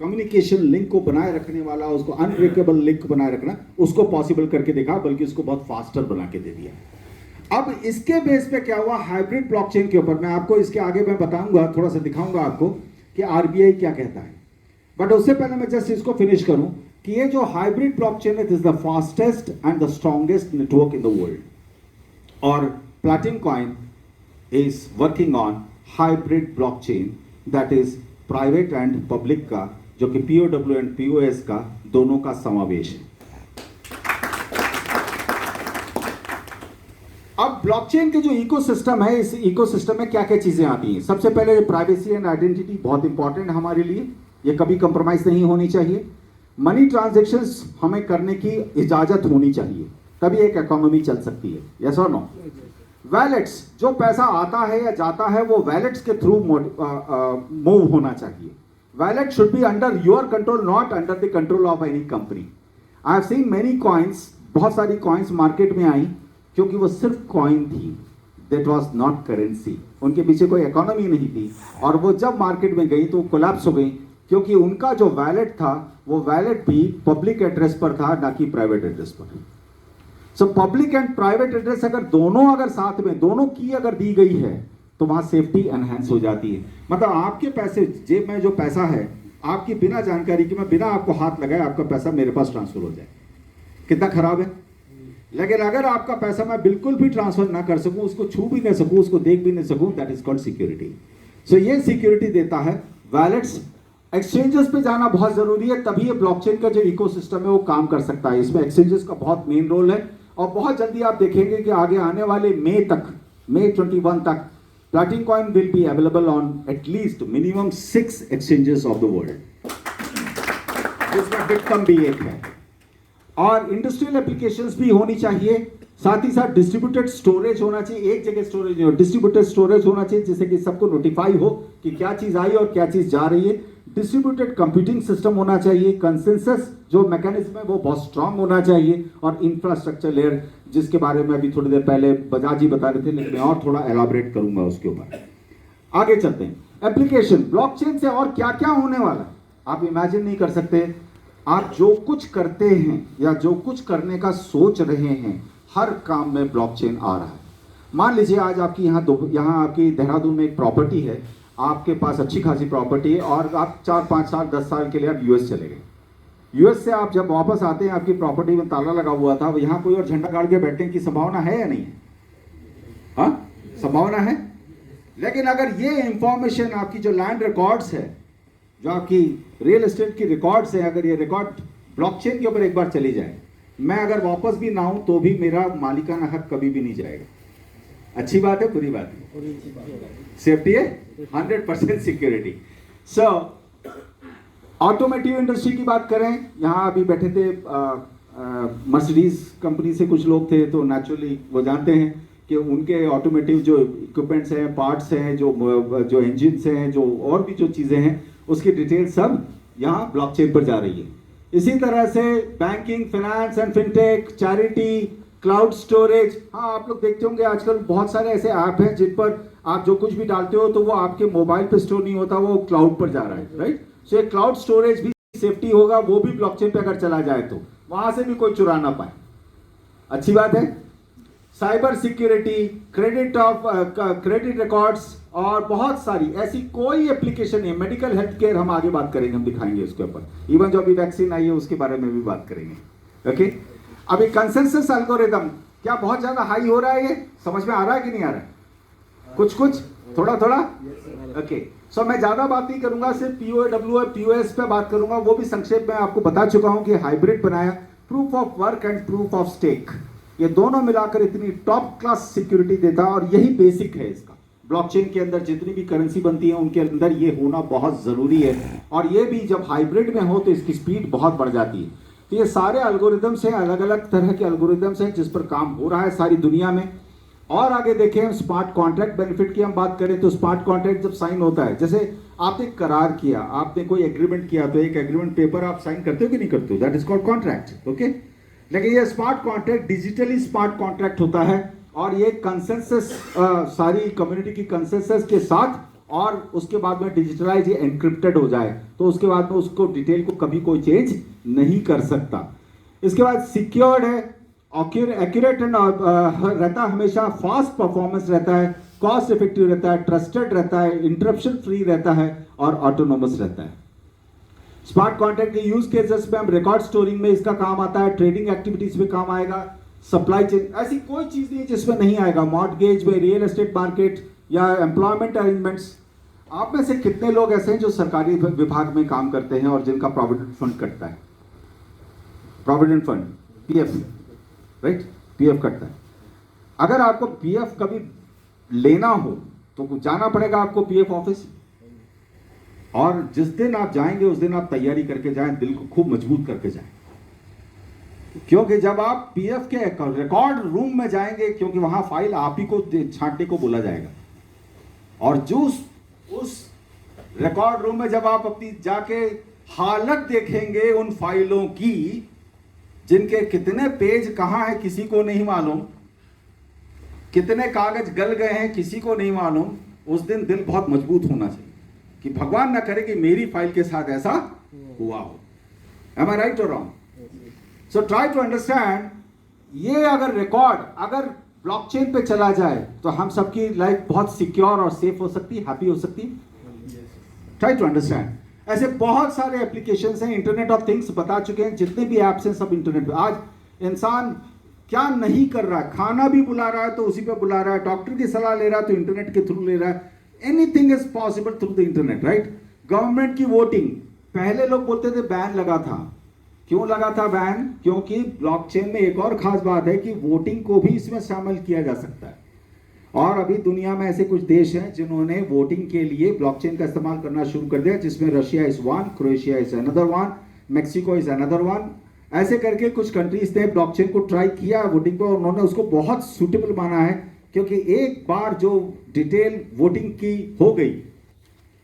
कम्युनिकेशन लिंक को बनाए रखने वाला, उसको अनब्रेकेबल लिंक बनाए रखना, उसको पॉसिबल करके दिखा, बल्कि उसको बहुत फास्टर बना के दे दिया। अब इसके बेस पे क्या हुआ, हाइब्रिड ब्लॉकचेन के ऊपर मैं आपको इसके आगे मैं बताऊंगा, थोड़ा सा दिखाऊंगा आपको कि RBI क्या कहता है। बट उससे पहले मैं जस्ट इसको फिनिश करूं कि ये जो हाइब्रिड ब्लॉकचेन है, it is the fastest and the strongest network in the world, और Platin coin is working on hybrid blockchain, that is private and public का, जो कि POW एंड POS का दोनों का समावेश है। अब ब्लॉकचेन के जो इकोसिस्टम है, इस इकोसिस्टम में क्या क्या चीजें आती हैं? सबसे पहले प्राइवेसी एंड आइडेंटिटी बहुत इंपॉर्टेंट है हमारे लिए, ये कभी कंप्रोमाइज नहीं होनी चाहिए। मनी ट्रांजैक्शंस हमें करने की इजाजत होनी चाहिए, तभी एक इकोनॉमी चल सकती है। यस और नो? वैलेट्स, जो पैसा आता है या जाता है वो वैलेट्स के थ्रू मूव होना चाहिए। Wallet should be under your control, not under the control of any company. I have seen many coins, बहुत सारी coins मार्केट में आई क्योंकि वो सिर्फ कॉइन थी, that was not currency. उनके पीछे कोई इकोनॉमी नहीं थी, और वो जब मार्केट में गई तो वो कोलैप्स हो गई, क्योंकि उनका जो वैलेट था वो वैलेट भी पब्लिक एड्रेस पर था, ना कि प्राइवेट एड्रेस पर। So public and private address अगर दोनों अगर साथ में, दोनों की अगर दी गई है तो वहां सेफ्टी एनहांस हो जाती है। मतलब आपके पैसे, जेब में जो पैसा है, आपकी बिना जानकारी के, मैं बिना आपको हाथ लगाए आपका पैसा मेरे पास ट्रांसफर हो जाए, कितना खराब है। लेकिन अगर आपका पैसा मैं बिल्कुल भी ट्रांसफर ना कर सकूं, उसको छू भी नहीं सकूं, उसको देख भी नहीं सकूं, दैट इज कॉल्ड सिक्योरिटी। सो ये सिक्योरिटी देता है वैलेट्स। एक्सचेंजेस पे जाना बहुत जरूरी है, तभी ये ब्लॉकचेन का जो इकोसिस्टम है वो काम कर सकता है। इसमें एक्सचेंजेस का बहुत मेन रोल है, और बहुत जल्दी आप देखेंगे कि आगे आने वाले मई 21 तक प्लैटिन coin will be available on at least minimum 6 exchanges of the world, जिसमें बिटकॉइन भी एक है। और इंडस्ट्रियल एप्लीकेशंस भी होनी चाहिए, साथ ही साथ डिस्ट्रीब्यूटेड स्टोरेज होना चाहिए। एक जगह स्टोरेज नहीं हो, डिस्ट्रीब्यूटेड स्टोरेज होना चाहिए, जिससे कि सबको नोटिफाई हो कि क्या चीज आई और क्या चीज जा रही है। डिस्ट्रीब्यूटेड कंप्यूटिंग सिस्टम होना चाहिए, कंसेंसस जो मैकेनिज्म है वो बहुत स्ट्रांग होना चाहिए, और इंफ्रास्ट्रक्चर लेयर, जिसके बारे में अभी थोड़ी देर पहले बजाज जी बता रहे थे, लेकिन मैं और थोड़ा एलाबरेट करूंगा उसके ऊपर। आगे चलते हैं। एप्लीकेशन ब्लॉकचेन से और क्या क्या होने वाला आप इमेजिन नहीं कर सकते। आप जो कुछ करते हैं या जो कुछ करने का सोच रहे हैं, हर काम में ब्लॉकचेन आ रहा है। मान लीजिए आज आपकी यहाँ आपकी देहरादून में एक प्रॉपर्टी है, आपके पास अच्छी खासी प्रॉपर्टी है, और आप 4-5 साल 10 साल के लिए आप US चले गए। US से आप जब वापस आते हैं, आपकी प्रॉपर्टी में ताला लगा हुआ था, यहाँ कोई और झंडा गाड़ के बैठने की संभावना है या नहीं है? हाँ, संभावना है। लेकिन अगर ये इंफॉर्मेशन आपकी जो लैंड रिकॉर्ड्स है, जो आपकी रियल एस्टेट की रिकॉर्ड्स हैं, अगर ये रिकॉर्ड ब्लॉकचेन के ऊपर एक बार चली जाए, मैं अगर वापस भी ना हूं तो भी मेरा मालिकाना हक कभी भी नहीं जाएगा। अच्छी बात है, बुरी बात है? सेफ्टी है, 100% सिक्योरिटी। सो ऑटोमोटिव इंडस्ट्री की बात करें, यहाँ अभी बैठे थे मर्सिडीज कंपनी से कुछ लोग थे, तो नेचुरली वो जानते हैं कि उनके ऑटोमोटिव जो इक्विपमेंट्स हैं, पार्ट्स हैं, जो इंजिन्स हैं, जो और भी जो चीज़ें हैं, उसकी डिटेल सब यहाँ ब्लॉकचेन पर जा रही है। इसी तरह से banking, finance and fintech, charity, cloud storage. हाँ, आप लोग देखते होंगे आजकल बहुत सारे ऐसे ऐप हैं जिन पर आप जो कुछ भी डालते हो तो वो आपके मोबाइल पे स्टोर नहीं होता, वो क्लाउड पर जा रहा है, राइट? सो एक क्लाउड स्टोरेज भी सेफ्टी होगा, वो भी ब्लॉकचेन पे अगर चला जाए तो वहां से भी कोई चुरा ना पाए। अच्छी बात है। साइबर सिक्योरिटी, क्रेडिट रिकॉर्ड्स और बहुत सारी ऐसी कोई एप्लीकेशन है। मेडिकल हेल्थ केयर हम आगे बात करेंगे, हम दिखाएंगे उसके ऊपर। इवन जो अभी वैक्सीन आई है उसके बारे में भी बात करेंगे। ओके, अभी कंसेंसस एल्गोरिदम क्या बहुत ज्यादा हाई हो रहा है? ये समझ में आ रहा है कि नहीं आ रहा है? कुछ कुछ, थोड़ा थोड़ा। ओके, सो मैं ज्यादा बात नहीं करूंगा, सिर्फ POS पे बात करूंगा। वो भी संक्षेप में आपको बता चुका हूं कि हाइब्रिड बनाया, proof of work and proof of stake, ये दोनों मिलाकर इतनी टॉप क्लास सिक्योरिटी देता है। और यही बेसिक है इसका। ब्लॉकचेन के अंदर जितनी भी करेंसी बनती है उनके अंदर ये होना बहुत जरूरी है। और ये भी जब हाइब्रिड में हो तो इसकी स्पीड बहुत बढ़ जाती है। तो ये सारे एल्गोरिदम्स हैं, अलग अलग तरह के एल्गोरिदम्स हैं जिस पर काम हो रहा है सारी दुनिया में। और आगे देखें, हम स्मार्ट कॉन्ट्रैक्ट बेनिफिट की हम बात करें तो स्मार्ट कॉन्ट्रैक्ट जब साइन होता है, जैसे आपने करार किया, आपने कोई एग्रीमेंट किया, तो एक एग्रीमेंट पेपर आप साइन करते हो कि नहीं करते हो? That is called contract. Okay, लेकिन ये smart contract digitally smart contract होता है और ये कंसेंसस, सारी कम्युनिटी की कंसेंसस के साथ, और उसके बाद में डिजिटलाइज ये एनक्रिप्टेड हो जाए तो उसके बाद में उसको डिटेल को कभी कोई चेंज नहीं कर सकता। इसके बाद सिक्योर्ड है, एक्यूरेट रहता है, हमेशा फास्ट परफॉर्मेंस रहता है, कॉस्ट इफेक्टिव रहता है, ट्रस्टेड रहता है, इंटरप्शन फ्री रहता है और ऑटोनोमस रहता है। स्मार्ट कॉन्ट्रैक्ट के यूज केसेस में हम रिकॉर्ड स्टोरिंग में इसका काम आता है, ट्रेडिंग एक्टिविटीज में काम आएगा, सप्लाई चेन, ऐसी कोई चीज नहीं जिसमें नहीं आएगा। मॉर्टगेज में, रियल एस्टेट मार्केट या एम्प्लॉयमेंट अरेंजमेंट्स। आप में से कितने लोग ऐसे हैं जो सरकारी विभाग में काम करते हैं और जिनका प्रोविडेंट फंड कटता है? Provident fund, PF, right? PF कटता है। अगर आपको PF कभी लेना हो तो जाना पड़ेगा आपको PF ऑफिस, और जिस दिन आप जाएंगे उस दिन आप तैयारी करके जाएं, दिल को खूब मजबूत करके जाएं, क्योंकि जब आप PF के रिकॉर्ड रूम में जाएंगे, क्योंकि वहां फाइल आप ही को छांटने को बोला जाएगा, और जो उस रिकॉर्ड रूम में जब आप अपनी जाके हालत देखेंगे उन फाइलों की, जिनके कितने पेज कहां है किसी को नहीं मालूम, कितने कागज गल गए हैं किसी को नहीं मालूम, उस दिन दिल बहुत मजबूत होना चाहिए कि भगवान ना करे कि मेरी फाइल के साथ ऐसा हुआ हो। Am I right or wrong? So try to understand, ये अगर रिकॉर्ड अगर ब्लॉकचेन पे चला जाए तो हम सबकी लाइफ बहुत सिक्योर और सेफ हो सकती है, हैप्पी हो सकती है। Try to understand. ऐसे बहुत सारे एप्लीकेशंस हैं, इंटरनेट ऑफ थिंग्स बता चुके हैं, जितने भी ऐप्स हैं सब इंटरनेट पे। आज इंसान क्या नहीं कर रहा है, खाना भी बुला रहा है तो उसी पे बुला रहा है, डॉक्टर की सलाह ले रहा है तो इंटरनेट के थ्रू ले रहा है। Anything is possible through the internet, right? Government की वोटिंग, पहले लोग बोलते थे बैन लगा था। क्यों लगा था बैन? क्योंकि ब्लॉकचेन में एक और खास बात है कि वोटिंग को भी इसमें शामिल किया जा सकता है। और अभी दुनिया में ऐसे कुछ देश हैं जिन्होंने वोटिंग के लिए ब्लॉकचेन का इस्तेमाल करना शुरू कर दिया, जिसमें Russia is one, Croatia is another one, Mexico is another one. ऐसे करके कुछ कंट्रीज ने ब्लॉकचेन को ट्राई किया वोटिंग को, और उन्होंने उसको बहुत सूटेबल माना है, क्योंकि एक बार जो डिटेल वोटिंग की हो गई,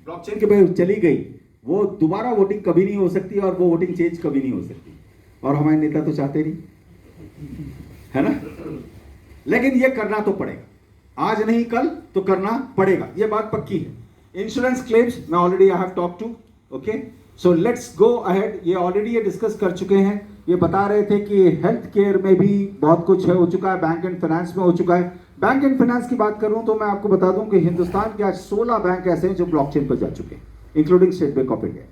ब्लॉकचेन के पे चली गई, वो दोबारा वोटिंग कभी नहीं हो सकती और वो वोटिंग चेंज कभी नहीं हो सकती। और हमारे नेता तो चाहते नहीं, है ना? लेकिन ये करना तो पड़ेगा, आज नहीं कल तो करना पड़ेगा, ये बात पक्की है। इंश्योरेंस क्लेम्स मैं already I have talk to, okay, so let's go ahead. ये ऑलरेडी ये डिस्कस कर चुके हैं, ये बता रहे थे कि हेल्थ केयर में भी बहुत कुछ हो चुका है, बैंक एंड फाइनेंस में हो चुका है। बैंक एंड फाइनेंस की बात करूं तो मैं आपको बता दूं कि हिंदुस्तान के आज 16 बैंक ऐसे हैं जो ब्लॉकचेन पर जा चुके हैं, including state bank of India,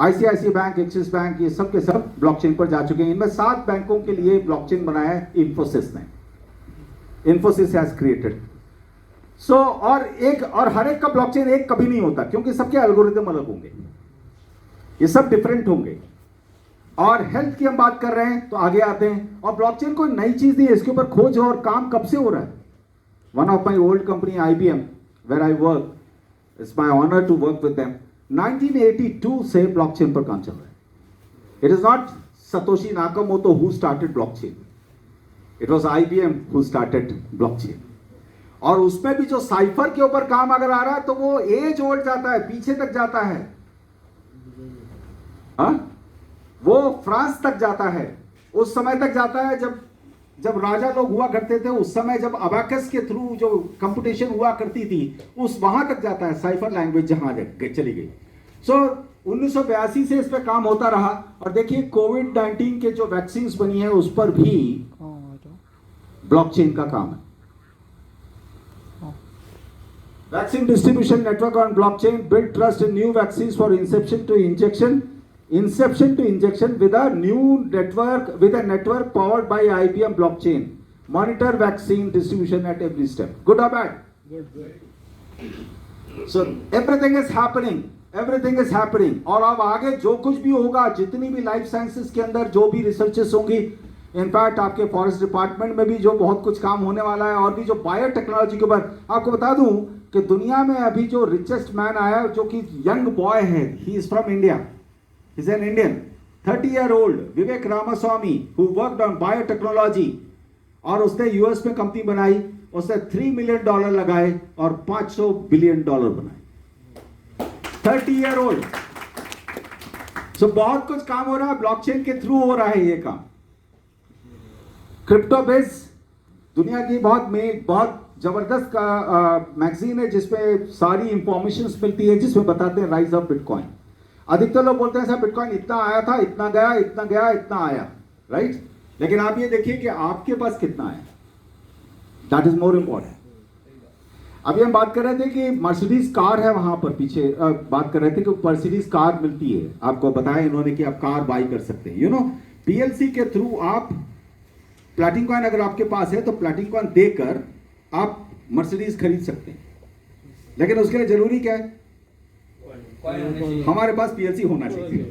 ICICI bank, axis bank, ये सब के सब ब्लॉकचेन पर जा चुके हैं। इनमें 7 बैंकों के लिए ब्लॉकचेन बनाया है इन्फोसिस ने, इन्फोसिस हैज क्रिएटेड। सो और हर एक का ब्लॉकचेन एक कभी नहीं होता, क्योंकि सबके एल्गोरिदम अलग होंगे, ये सब डिफरेंट होंगे। और हेल्थ की हम बात कर रहे हैं तो आगे आते हैं। और ब्लॉकचेन कोई नई चीज नहीं है, इसके ऊपर खोज और काम कब से हो रहा है। One of my old company IBM, where I work, it's my honour to work with them, 1982 से ब्लॉकचेन पर काम चल रहा है। It is not Satoshi Nakamoto who started blockchain, it was IBM who started blockchain. और उसमें भी जो साइफर के ऊपर काम अगर आ रहा है तो वो एज ओल्ड जाता है, पीछे तक जाता है, वो फ्रांस तक जाता है, उस समय तक जाता है जब राजा लोग हुआ करते थे, उस समय जब अबाकस के थ्रू जो कंप्यूटेशन हुआ करती थी, उस वहां तक जाता है साइफर लैंग्वेज जहां चली गई। सो 1982 से इस पर काम होता रहा। और देखिए कोविड-19 के जो वैक्सीन बनी है उस पर भी ब्लॉकचेन का काम है। Vaccine distribution network on blockchain build trust in new vaccines for inception to injection with a network powered by IBM blockchain. Monitor vaccine distribution at every step. Good or bad? Good. So everything is happening. और अब आगे जो कुछ भी होगा, जितनी भी लाइफ साइंसेस के अंदर जो भी रिसर्चेस होंगी, इनफैक्ट आपके फॉरेस्ट डिपार्टमेंट में भी जो बहुत कुछ काम होने वाला है, और भी जो बायोटेक्नोलॉजी के ऊपर, आपको बता दूं कि दुनिया में अभी जो रिचेस्ट मैन आया है, जो कि यंग बॉय है, he is from India, he is an Indian, 30-year-old Vivek Ramaswamy, who worked on biotechnology, और उसने यूएस में कंपनी बनाई, उसने $3 मिलियन लगाए और $500 बिलियन बनाए। 30-year-old। सो बहुत कुछ काम हो रहा है, ब्लॉकचेन के थ्रू हो रहा है ये काम। क्रिप्टो बेस दुनिया की बहुत जबरदस्त का मैगजीन है, जिसमें सारी इंफॉर्मेशन मिलती है, जिसमें बताते हैं राइज ऑफ बिटकॉइन। अधिकतर लोग बोलते हैं सर बिटकॉइन इतना आया था, इतना गया, इतना गया, इतना आया, राइट? लेकिन आप ये देखिए कि आपके पास कितना आया, दैट इज मोर इंपॉर्टेंट। अभी हम बात कर रहे थे कि मर्सिडीज कार है वहां पर पीछे, बात कर रहे थे कि मर्सिडीज कार मिलती है, आपको बताया इन्होंने कि आप कार बाई कर सकते हैं। PLC के थ्रू आप प्लैटिन कॉइन अगर आपके पास है तो प्लैटिन कॉइन देकर आप मर्सिडीज खरीद सकते हैं। लेकिन उसके लिए जरूरी क्या है? हमारे पास PLC होना चाहिए,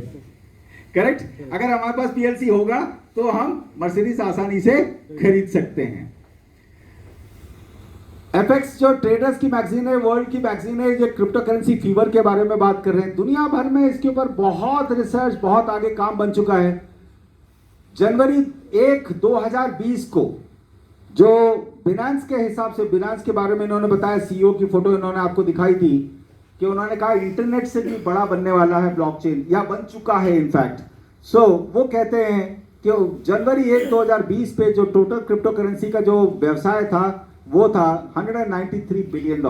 करेक्ट? अगर हमारे पास PLC होगा तो हम मर्सिडीज आसानी से खरीद सकते हैं। FX जो ट्रेडर्स की मैगजीन है, वर्ल्ड की मैगजीन है, ये क्रिप्टो करेंसी फीवर के बारे में बात कर रहे हैं। दुनिया भर में इसके ऊपर बहुत रिसर्च, बहुत आगे काम बन चुका है। जनवरी 1, 2020 को जो बिनांस के हिसाब से, बिनांस के बारे में इन्होंने बताया, CEO की फोटो इन्होंने आपको दिखाई थी कि उन्होंने कहा इंटरनेट से भी बड़ा बनने वाला है ब्लॉकचेन, या बन चुका है इनफैक्ट। सो वो कहते हैं कि जनवरी 1, 2020 पे जो टोटल क्रिप्टो करेंसी का जो व्यवसाय था वो था $193 बिलियन,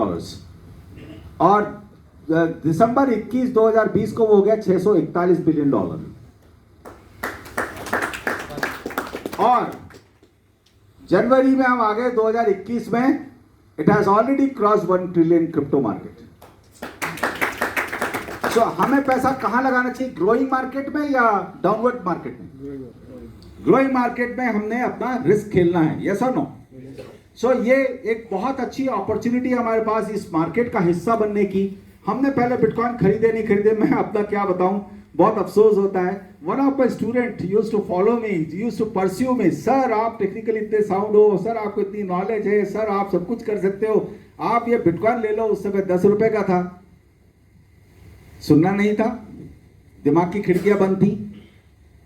और दिसंबर 21, 2020 को वो हो गया $641 बिलियन। और जनवरी में हम आ गए 2021 में, it has already cross 1 trillion crypto market. So हमें पैसा कहां लगाना चाहिए, ग्रोइंग मार्केट में या डाउनवर्ड मार्केट में? ग्रोइंग मार्केट में हमने अपना रिस्क खेलना है, यस और नो? सो ये एक बहुत अच्छी अपॉर्चुनिटी है हमारे पास इस मार्केट का हिस्सा बनने की। हमने पहले बिटकॉइन खरीदे नहीं खरीदे, मैं अपना क्या बताऊं, बहुत अफसोस होता है। One of my student used to follow me, used to pursue me, sir आप टेक्निकली इतने साउंड हो, सर आपको इतनी नॉलेज है, सर आप सब कुछ कर सकते हो, आप ये बिटकॉइन ले लो। उस समय 10 रुपए का था, सुनना नहीं था, दिमाग की खिड़कियां बंद थी,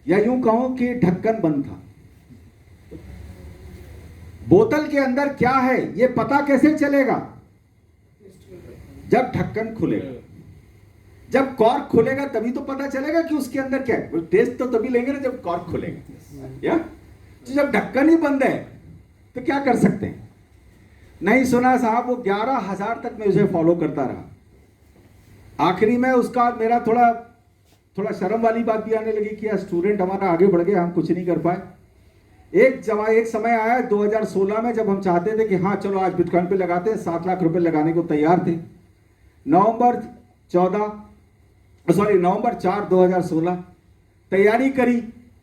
या यूं कहो कि ढक्कन बंद था। बोतल के अंदर क्या है ये पता कैसे चलेगा? जब ढक्कन खुलेगा, जब कॉर्क खुलेगा तभी तो पता चलेगा कि उसके अंदर क्या है। टेस्ट तो तभी लेंगे ना जब कॉर्क खुलेगा, या तो जब ढक्कन ही बंद है तो क्या कर सकते हैं? नहीं सुना साहब, वो 11,000 तक मैं उसे फॉलो करता रहा। आखिरी में उसका मेरा थोड़ा शर्म वाली बात भी आने लगी कि स्टूडेंट हमारा आगे बढ़ गया, हम कुछ नहीं कर पाए। एक समय आया 2016 में, जब हम चाहते थे कि हाँ चलो आज बिटकॉइन पे लगाते हैं, 7 लाख रुपए लगाने को तैयार थे। नवंबर 4, 2016 तैयारी करी,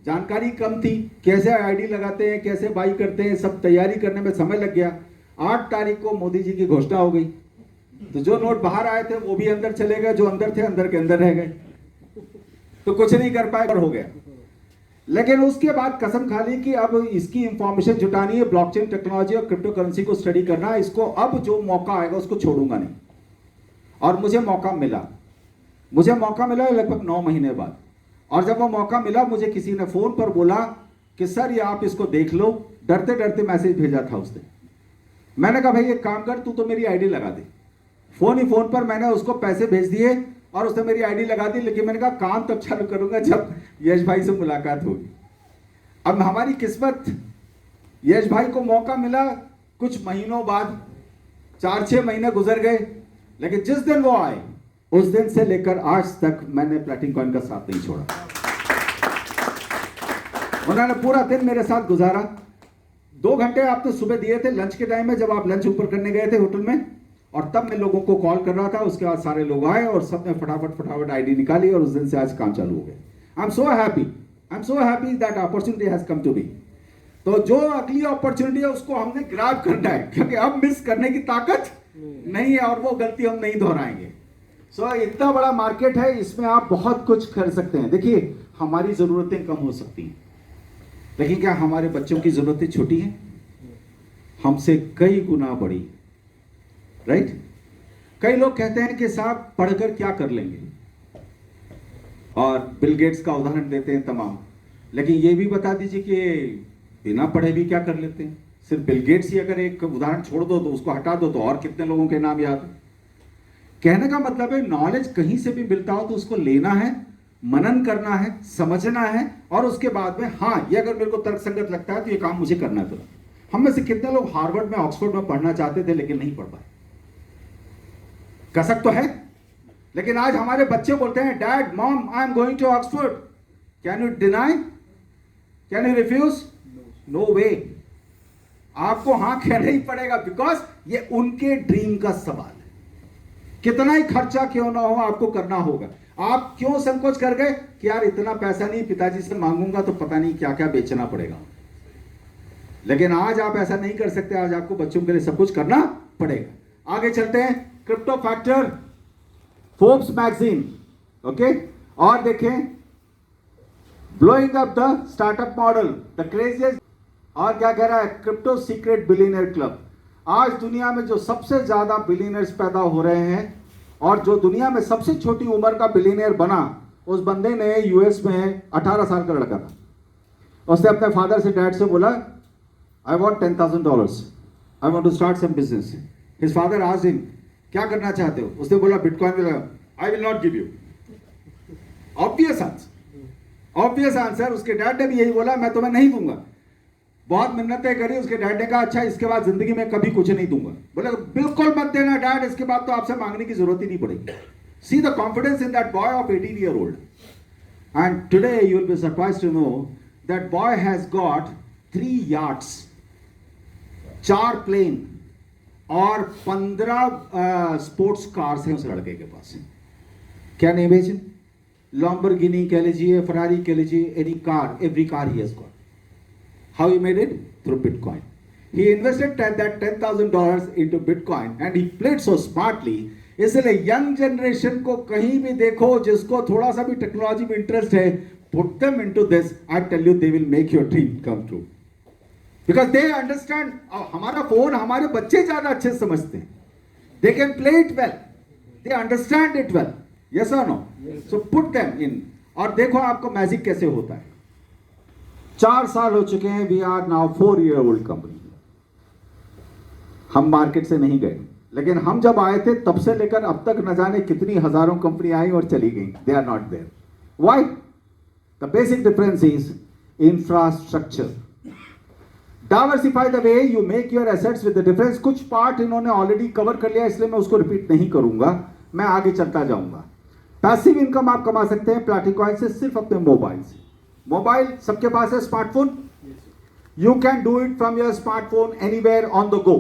जानकारी कम थी, कैसे आईडी लगाते हैं, कैसे बाई करते हैं, सब तैयारी करने में समय लग गया। 8 तारीख को मोदी जी की घोषणा हो गई, तो जो नोट बाहर आए थे वो भी अंदर चले गए, जो अंदर थे अंदर के अंदर रह गए, तो कुछ नहीं कर पाए और हो गया। लेकिन उसके बाद कसम खा ली कि अब इसकी इंफॉर्मेशन जुटानी है, ब्लॉकचेन टेक्नोलॉजी और क्रिप्टो करेंसी को स्टडी करना है, इसको अब जो मौका आएगा उसको छोड़ूंगा नहीं। और मुझे मौका मिला लगभग 9 महीने बाद, और जब वो मौका मिला मुझे किसी ने फोन पर बोला कि सर ये आप इसको देख लो, डरते डरते मैसेज भेजा था उसने। मैंने कहा भाई एक काम कर, तू तो मेरी आईडी लगा दे। फोन पर मैंने उसको पैसे भेज दिए और उसने मेरी आईडी लगा दी, लेकिन मैंने कहा काम तब चालू करूंगा जब यश भाई से मुलाकात होगी। अब हमारी किस्मत, यश भाई को मौका मिला कुछ महीनों बाद, 4-6 महीने गुजर गए, लेकिन जिस दिन वो आए उस दिन से लेकर आज तक मैंने प्लैटिन कॉइन का साथ नहीं छोड़ा। उन्होंने पूरा दिन मेरे साथ गुजारा। 2 घंटे आपने सुबह दिए थे लंच के टाइम में, जब आप लंच ऊपर करने गए थे होटल में, और तब मैं लोगों को कॉल कर रहा था। उसके बाद सारे लोग आए और सबने फटाफट आईडी निकाली, और उस दिन से आज काम चालू हो गया। I am so happy that opportunity has come to be. तो जो अगली अपॉर्चुनिटी है उसको हमने ग्रैब करना है, क्योंकि अब मिस करने की ताकत नहीं है और वो गलती हम नहीं दोहराएंगे। सो इतना बड़ा मार्केट है, इसमें आप बहुत कुछ कर सकते हैं। देखिए हमारी जरूरतें कम हो सकती हैं, लेकिन क्या हमारे बच्चों की जरूरतें छोटी हैं? हमसे कई गुना बड़ी, राइट? कई लोग कहते हैं कि साहब पढ़कर क्या कर लेंगे, और बिल गेट्स का उदाहरण देते हैं तमाम। लेकिन ये भी बता दीजिए कि बिना पढ़े भी क्या कर लेते हैं। सिर्फ बिल गेट्स ही अगर एक उदाहरण छोड़ दो तो उसको हटा दो तो और कितने लोगों के नाम याद है। कहने का मतलब है नॉलेज कहीं से भी मिलता हो तो उसको लेना है, मनन करना है, समझना है, और उसके बाद में हाँ ये अगर मेरे को तर्कसंगत लगता है तो ये काम मुझे करना है। हम में से कितने लोग हार्वर्ड में, ऑक्सफोर्ड में पढ़ना चाहते थे लेकिन नहीं पढ़ पाए? कसक तो है। लेकिन आज हमारे बच्चे बोलते हैं dad mom I am going to Oxford, can you deny, can you refuse? No way. आपको हाँ कहना ही पड़ेगा, बिकॉज ये उनके ड्रीम का सवाल है। कितना ही खर्चा क्यों ना हो आपको करना होगा। आप क्यों संकोच कर गए कि यार इतना पैसा नहीं, पिताजी से मांगूंगा तो पता नहीं क्या क्या बेचना पड़ेगा। लेकिन आज आप ऐसा नहीं कर सकते, आज आपको बच्चों के लिए सब कुछ करना पड़ेगा। आगे चलते हैं, crypto factor, Forbes magazine, okay. और देखें blowing up the startup model, the craziest. और क्या कह रहा है, क्रिप्टो सीक्रेट बिलियनर क्लब। आज दुनिया में जो सबसे ज्यादा बिलियनर्स पैदा हो रहे हैं, और जो दुनिया में सबसे छोटी उम्र का बिलियनर बना, उस बंदे ने यूएस में 18 साल का लड़का था। उसने अपने फादर से, डैड से बोला I want $10,000, I want to start some business. His father asked him क्या करना चाहते हो? उसने बोला बिटकॉइन में। I will not give you. Obvious answer. उसके डैड ने भी यही बोला, मैं तुम्हें नहीं दूंगा। बहुत मिन्नतें करी, उसके डैड ने कहा अच्छा इसके बाद जिंदगी में कभी कुछ नहीं दूंगा। बोले बिल्कुल मत देना डैड, इसके बाद तो आपसे मांगने की जरूरत ही नहीं पड़ेगी। See the confidence in that boy of 18 year old. And today you will be surprised to know that boy has got 3 yachts, 4 plane और 15 स्पोर्ट्स कार्स हैं उस लड़के के पास। क्या नहीं बेचे? लॉम्बोर्गिनी कह लीजिए, फरारी कह लीजिए, any car, every car he has got. How he made it? Through Bitcoin. He invested that $10,000 into Bitcoin and he played so smartly. इसलिए यंग जनरेशन को कहीं भी देखो जिसको थोड़ा सा भी टेक्नोलॉजी में इंटरेस्ट है, put them into this. I tell you, they will make your dream come true. Because they understand. हमारा फोन हमारे बच्चे ज्यादा अच्छे समझते हैं. They can play it well. They understand it well. Yes or no? Yes. So put them in. और देखो आपको मैजिक कैसे होता है। 4 साल हो चुके हैं, we are now 4 year old company. हम मार्केट से नहीं गए, लेकिन हम जब आए थे तब से लेकर अब तक न जाने कितनी हजारों कंपनी आई और चली गई। They are not there. Why? The basic difference is infrastructure. Diversify the way you make your assets with the difference. कुछ पार्ट इन्होंने ऑलरेडी कवर कर लिया, इसलिए मैं उसको रिपीट नहीं करूंगा, मैं आगे चलता जाऊंगा। पैसिव इनकम आप कमा सकते हैं प्लैटिन कॉइन से सिर्फ अपने मोबाइल से। मोबाइल सबके पास है, smartphone. You can do it from your smartphone anywhere on the go,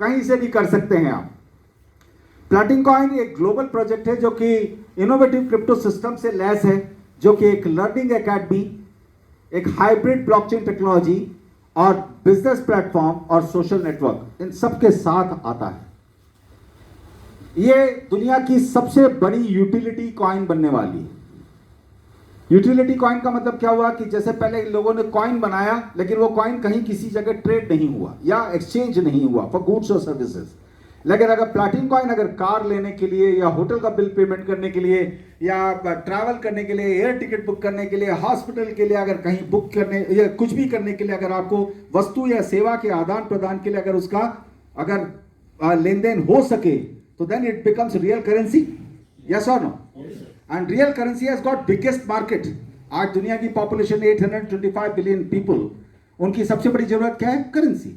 कहीं से भी कर सकते हैं आप। प्लैटिन कॉइन एक ग्लोबल प्रोजेक्ट है जो कि इनोवेटिव क्रिप्टो सिस्टम से लैस है, जो कि एक लर्निंग एकेडमी, एक हाइब्रिड ब्लॉकचेन टेक्नोलॉजी और बिजनेस प्लेटफॉर्म और सोशल नेटवर्क इन सब के साथ आता है। ये दुनिया की सबसे बड़ी यूटिलिटी कॉइन बनने वाली है। यूटिलिटी कॉइन का मतलब क्या हुआ कि जैसे पहले लोगों ने कॉइन बनाया लेकिन वो कॉइन कहीं किसी जगह ट्रेड नहीं हुआ या एक्सचेंज नहीं हुआ फॉर गुड्स और सर्विसेज। लेकिन अगर प्लैटिनम कॉइन अगर कार लेने के लिए या होटल का बिल पेमेंट करने के लिए या ट्रैवल करने के लिए, एयर टिकट बुक करने के लिए, हॉस्पिटल के लिए अगर कहीं बुक करने या कुछ भी करने के लिए अगर आपको वस्तु या सेवा के आदान प्रदान के लिए अगर उसका अगर लेन देन हो सके तो then it becomes real currency. Yes और no? And real currency has got biggest market. आज दुनिया की पॉपुलेशन 825 बिलियन पीपल, उनकी सबसे बड़ी जरूरत क्या है? करेंसी।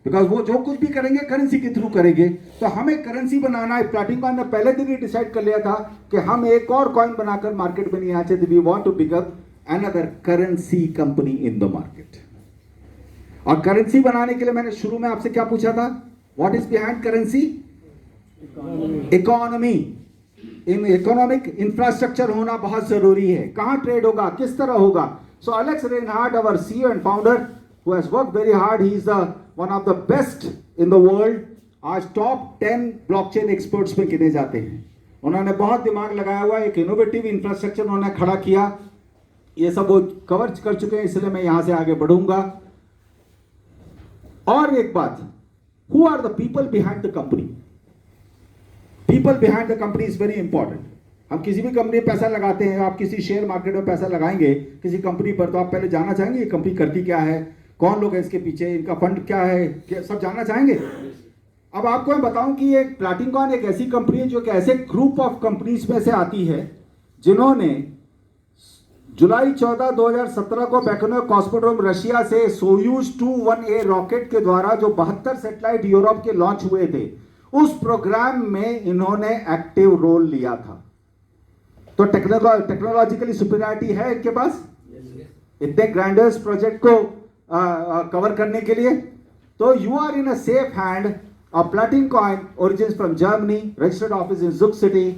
बिकॉज वो जो कुछ भी करेंगे करेंसी के थ्रू करेंगे। तो हमें करेंसी बनाना है। प्लैटिनम कॉइन ने पहले दिन ही डिसाइड कर लिया था कि हम एक और कॉइन बनाकर मार्केट में नहीं आना चाहते। We want to become another currency company in the market. और करेंसी बनाने के लिए मैंने शुरू में आपसे क्या पूछा था? What is behind currency? Economy. In economic infrastructure होना बहुत जरूरी है। कहां ट्रेड होगा, किस तरह होगा? So Alex Reinhard, our CEO and founder, who has worked very hard, he is the one of the best in the world. आज टॉप 10 ब्लॉकचेन एक्सपर्ट्स में गिने जाते हैं। उन्होंने बहुत दिमाग लगाया हुआ, एक इनोवेटिव इंफ्रास्ट्रक्चर उन्होंने खड़ा किया। ये सब वो कवर कर चुके हैं, इसलिए मैं यहां से आगे बढ़ूंगा। और एक बात, who are the people behind the company? People behind the company is very important. हम किसी भी कंपनी में पैसा लगाते हैं, आप किसी शेयर मार्केट में पैसा लगाएंगे किसी कंपनी पर, तो आप पहले जानना चाहेंगे ये कंपनी करती क्या है, कौन लोग हैं इसके पीछे, इनका फंड क्या है, सब जानना चाहेंगे। अब आपको मैं बताऊं कि ये प्लैटिनम कॉइन एक ऐसी कंपनी है जो कि ऐसे ग्रुप ऑफ कंपनीज में से आती है जिन्होंने जुलाई 14, 2017 को बैकोनोव कॉस्मोड्रोम रशिया से सोयूज 21A रॉकेट के द्वारा जो 72 सैटेलाइट यूरोप के लॉन्च हुए थे, उस प्रोग्राम में इन्होंने एक्टिव रोल लिया था। तो टेक्नोलॉजिकली सुपीरियरिटी है इनके पास इतने ग्रैंडर्स प्रोजेक्ट को कवर करने के लिए। तो you are in a safe hand of platinum coin, origins from Germany, registered office in Zug city,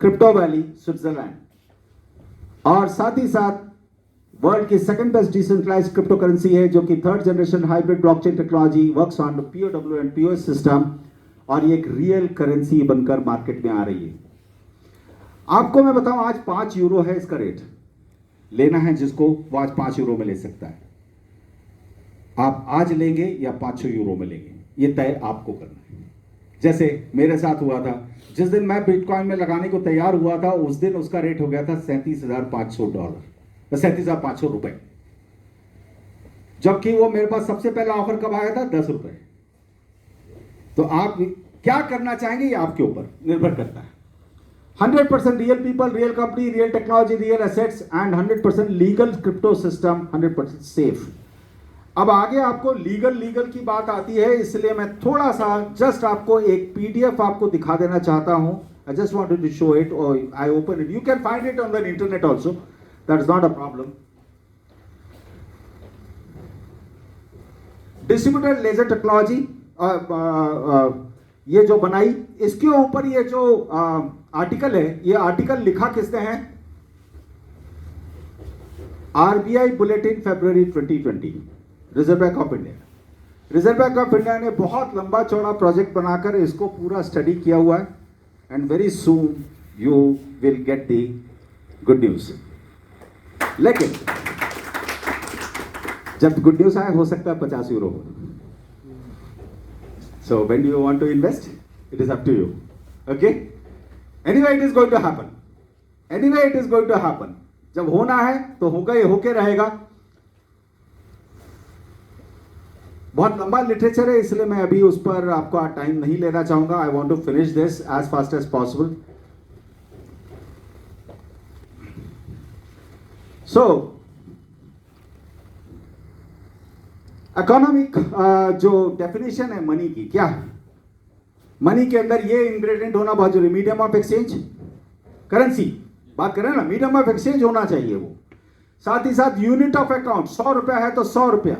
crypto valley, Switzerland. और साथ ही साथ वर्ल्ड की second best decentralized crypto currency है जो कि 3rd generation hybrid blockchain technology works on POW and POS system, और ये एक रियल करेंसी बनकर मार्केट में आ रही है। आपको मैं बताऊं, आज 5 यूरो है इसका रेट। लेना है जिसको वो आज 5 यूरो में ले सकता है। आप आज लेंगे या 500 यूरो में लेंगे, ये तय आपको करना है। जैसे मेरे साथ हुआ था, जिस दिन मैं बिटकॉइन में लगाने को तैयार हुआ था उस दिन उसका रेट हो गया था $37,500, $37,500। जबकि वो मेरे पास सबसे पहला ऑफर कब आया था? ₹10। तो आप क्या करना चाहेंगे ये आपके ऊपर निर्भर करता है। 100% real people, real company, real technology, real assets and 100% legal crypto system, 100% safe. अब आगे आपको लीगल की बात आती है, इसलिए मैं थोड़ा सा जस्ट आपको एक PDF आपको दिखा देना चाहता हूं। I just wanted to show it, और I open it, you can find it on the internet also, that is not a problem. Distributed ledger technology ये जो बनाई, इसके ऊपर ये जो आर्टिकल है, ये आर्टिकल लिखा किसने है? RBI bulletin February 2020, reserve bank of India. Reserve bank of India ने बहुत लंबा चौड़ा प्रोजेक्ट बनाकर इसको पूरा स्टडी किया हुआ है, and very soon you will get the good news. लेकिन जब गुड न्यूज आए, हो सकता है 50 यूरो हो। So when do you want to invest? It is up to you. Okay? Anyway, it is going to happen. Anyway, it is going to happen. जब होना है तो होगा, ये होके रहेगा। बहुत लंबा लिटरेचर है, इसलिए मैं अभी उस पर आपका टाइम नहीं लेना चाहूंगा। I want to finish this as fast as possible. So economic जो डेफिनेशन है मनी की, क्या है? मनी के अंदर ये इंग्रेडिएंट होना बहुत जरूरी। मीडियम ऑफ एक्सचेंज, करेंसी बात करें ना, मीडियम ऑफ एक्सचेंज होना चाहिए वो। साथ ही साथ यूनिट ऑफ अकाउंट, 100 रुपया है तो 100 रुपया।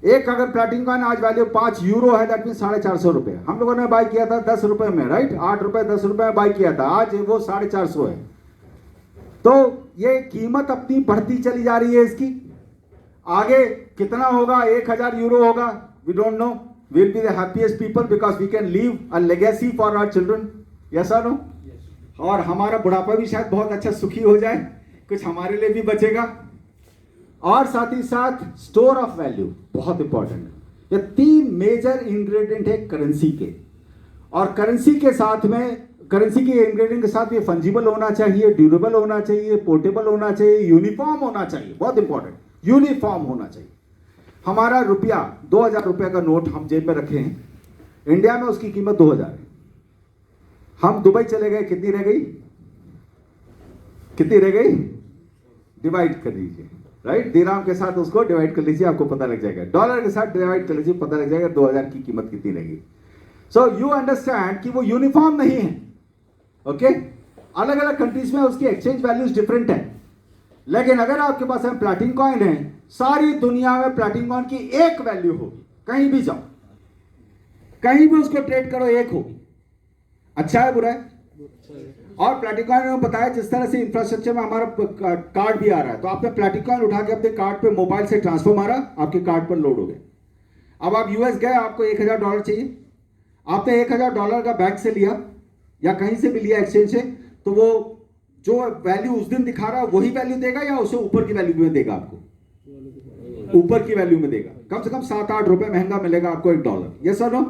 एक अगर प्लैटिनम कॉइन आज वैल्यू 5 यूरो है, दैट मीन 450 रुपये। हम लोगों ने बाय किया था 10 रुपए में, राइट? 8 रुपए 10 रुपए में बाय किया था, आज वो 450 है। तो ये कीमत अपनी बढ़ती चली जा रही है इसकी। आगे कितना होगा, 1000 यूरो होगा, we don't know. We'll be the happiest people because we can leave a legacy for our children. Yes or no? और हमारा बुढ़ापा भी शायद बहुत अच्छा सुखी हो जाए, कुछ हमारे लिए भी बचेगा. और साथ ही साथ स्टोर ऑफ वैल्यू बहुत इंपॉर्टेंट है. ये 3 मेजर इंग्रेडिएंट है करेंसी के. और करेंसी के साथ में, करेंसी के इंग्रेडिएंट के साथ ये फंजिबल होना चाहिए, ड्यूरेबल होना चाहिए, पोर्टेबल होना चाहिए, यूनिफॉर्म होना चाहिए. बहुत इंपॉर्टेंट, यूनिफॉर्म होना चाहिए. हमारा रुपया 2000 रुपये का नोट हम जेब में रखे हैं, इंडिया में उसकी कीमत 2000 है. हम दुबई चले गए, कितनी रह गई, कितनी रह गई, डिवाइड कर लीजिए. राइट, दिरहम के साथ उसको डिवाइड कर लीजिए, आपको पता लग जाएगा. डॉलर के साथ डिवाइड कर लीजिए, पता लग जाएगा 2000 की कीमत कितनी रहेगी. सो यू अंडरस्टैंड कि वो यूनिफॉर्म नहीं है. ओके, अलग अलग कंट्रीज में उसकी एक्सचेंज वैल्यूज डिफरेंट है. लेकिन अगर आपके पास प्लैटिनम कॉइन है, सारी दुनिया में प्लैटिनम कॉइन की एक वैल्यू होगी. कहीं भी जाओ, कहीं भी उसको ट्रेड करो, एक होगी. अच्छा है, बुरा है? और प्लैटिनम कॉइन में बताया जिस तरह से इंफ्रास्ट्रक्चर में हमारा कार्ड भी आ रहा है, तो आपने प्लैटिनम कॉइन उठा के अपने कार्ड पे मोबाइल से ट्रांसफर मारा, आपके कार्ड पर लोड हो गए. अब आप यूएस गए, आपको $1000 चाहिए, आपने $1000 का बैंक से लिया या कहीं से भी लिया एक्सचेंज से, तो वो जो वैल्यू उस दिन दिखा रहा है वही वैल्यू देगा या उससे ऊपर की वैल्यू में देगा? आपको ऊपर की वैल्यू में देगा. कम से कम 7-8 रुपए महंगा मिलेगा आपको $1. यस और नो?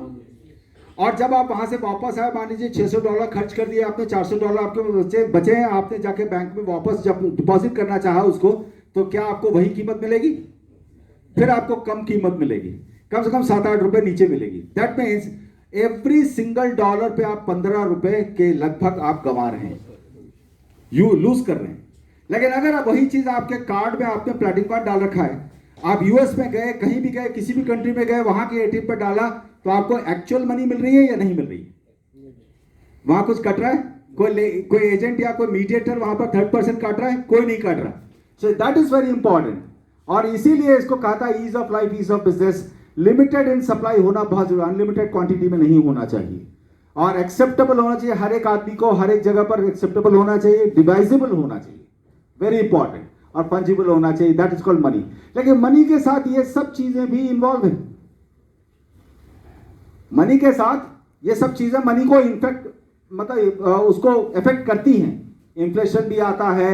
और जब आप वहां से वापस आए, मान लीजिए $600 खर्च कर दिए आपने, $400 आपके बचे हैं, आपने जाके बैंक में वापस जब डिपॉजिट करना चाहा उसको, तो क्या आपको वही कीमत मिलेगी? फिर आपको कम कीमत मिलेगी, कम से कम 7-8 रुपए नीचे मिलेगी. That means every single dollar पे आप 15 रुपए के लगभग आप गंवा रहे हैं, यू लूज कर रहे हैं. लेकिन अगर आप वही चीज आपके कार्ड में आपने प्लैटिनम कार्ड डाल रखा है, आप यूएस में गए, कहीं भी गए, किसी भी कंट्री में गए, वहां के एटीएम पर डाला, तो आपको एक्चुअल मनी मिल रही है या नहीं मिल रही है? वहां कुछ कट रहा है? कोई एजेंट या कोई मीडिएटर वहां पर थर्ड पर्सन काट रहा है? कोई नहीं काट रहा. So that is very important. और इसीलिए इसको कहा था ease of life, ease of business. Limited in supply होना बहुत जरूरी, अनलिमिटेड क्वांटिटी में नहीं होना चाहिए. और एक्सेप्टेबल होना चाहिए हर एक आदमी को, हर एक जगह पर एक्सेप्टेबल होना चाहिए, डिवाइजेबल होना चाहिए, वेरी इंपॉर्टेंट. और फंजिबल होना चाहिए, दैट इज कॉल्ड मनी. लेकिन मनी के साथ ये सब चीजें भी इन्वॉल्व है. मनी के साथ ये सब चीजें मनी को इनफेक्ट मतलब उसको इफेक्ट करती हैं. इन्फ्लेशन भी आता है,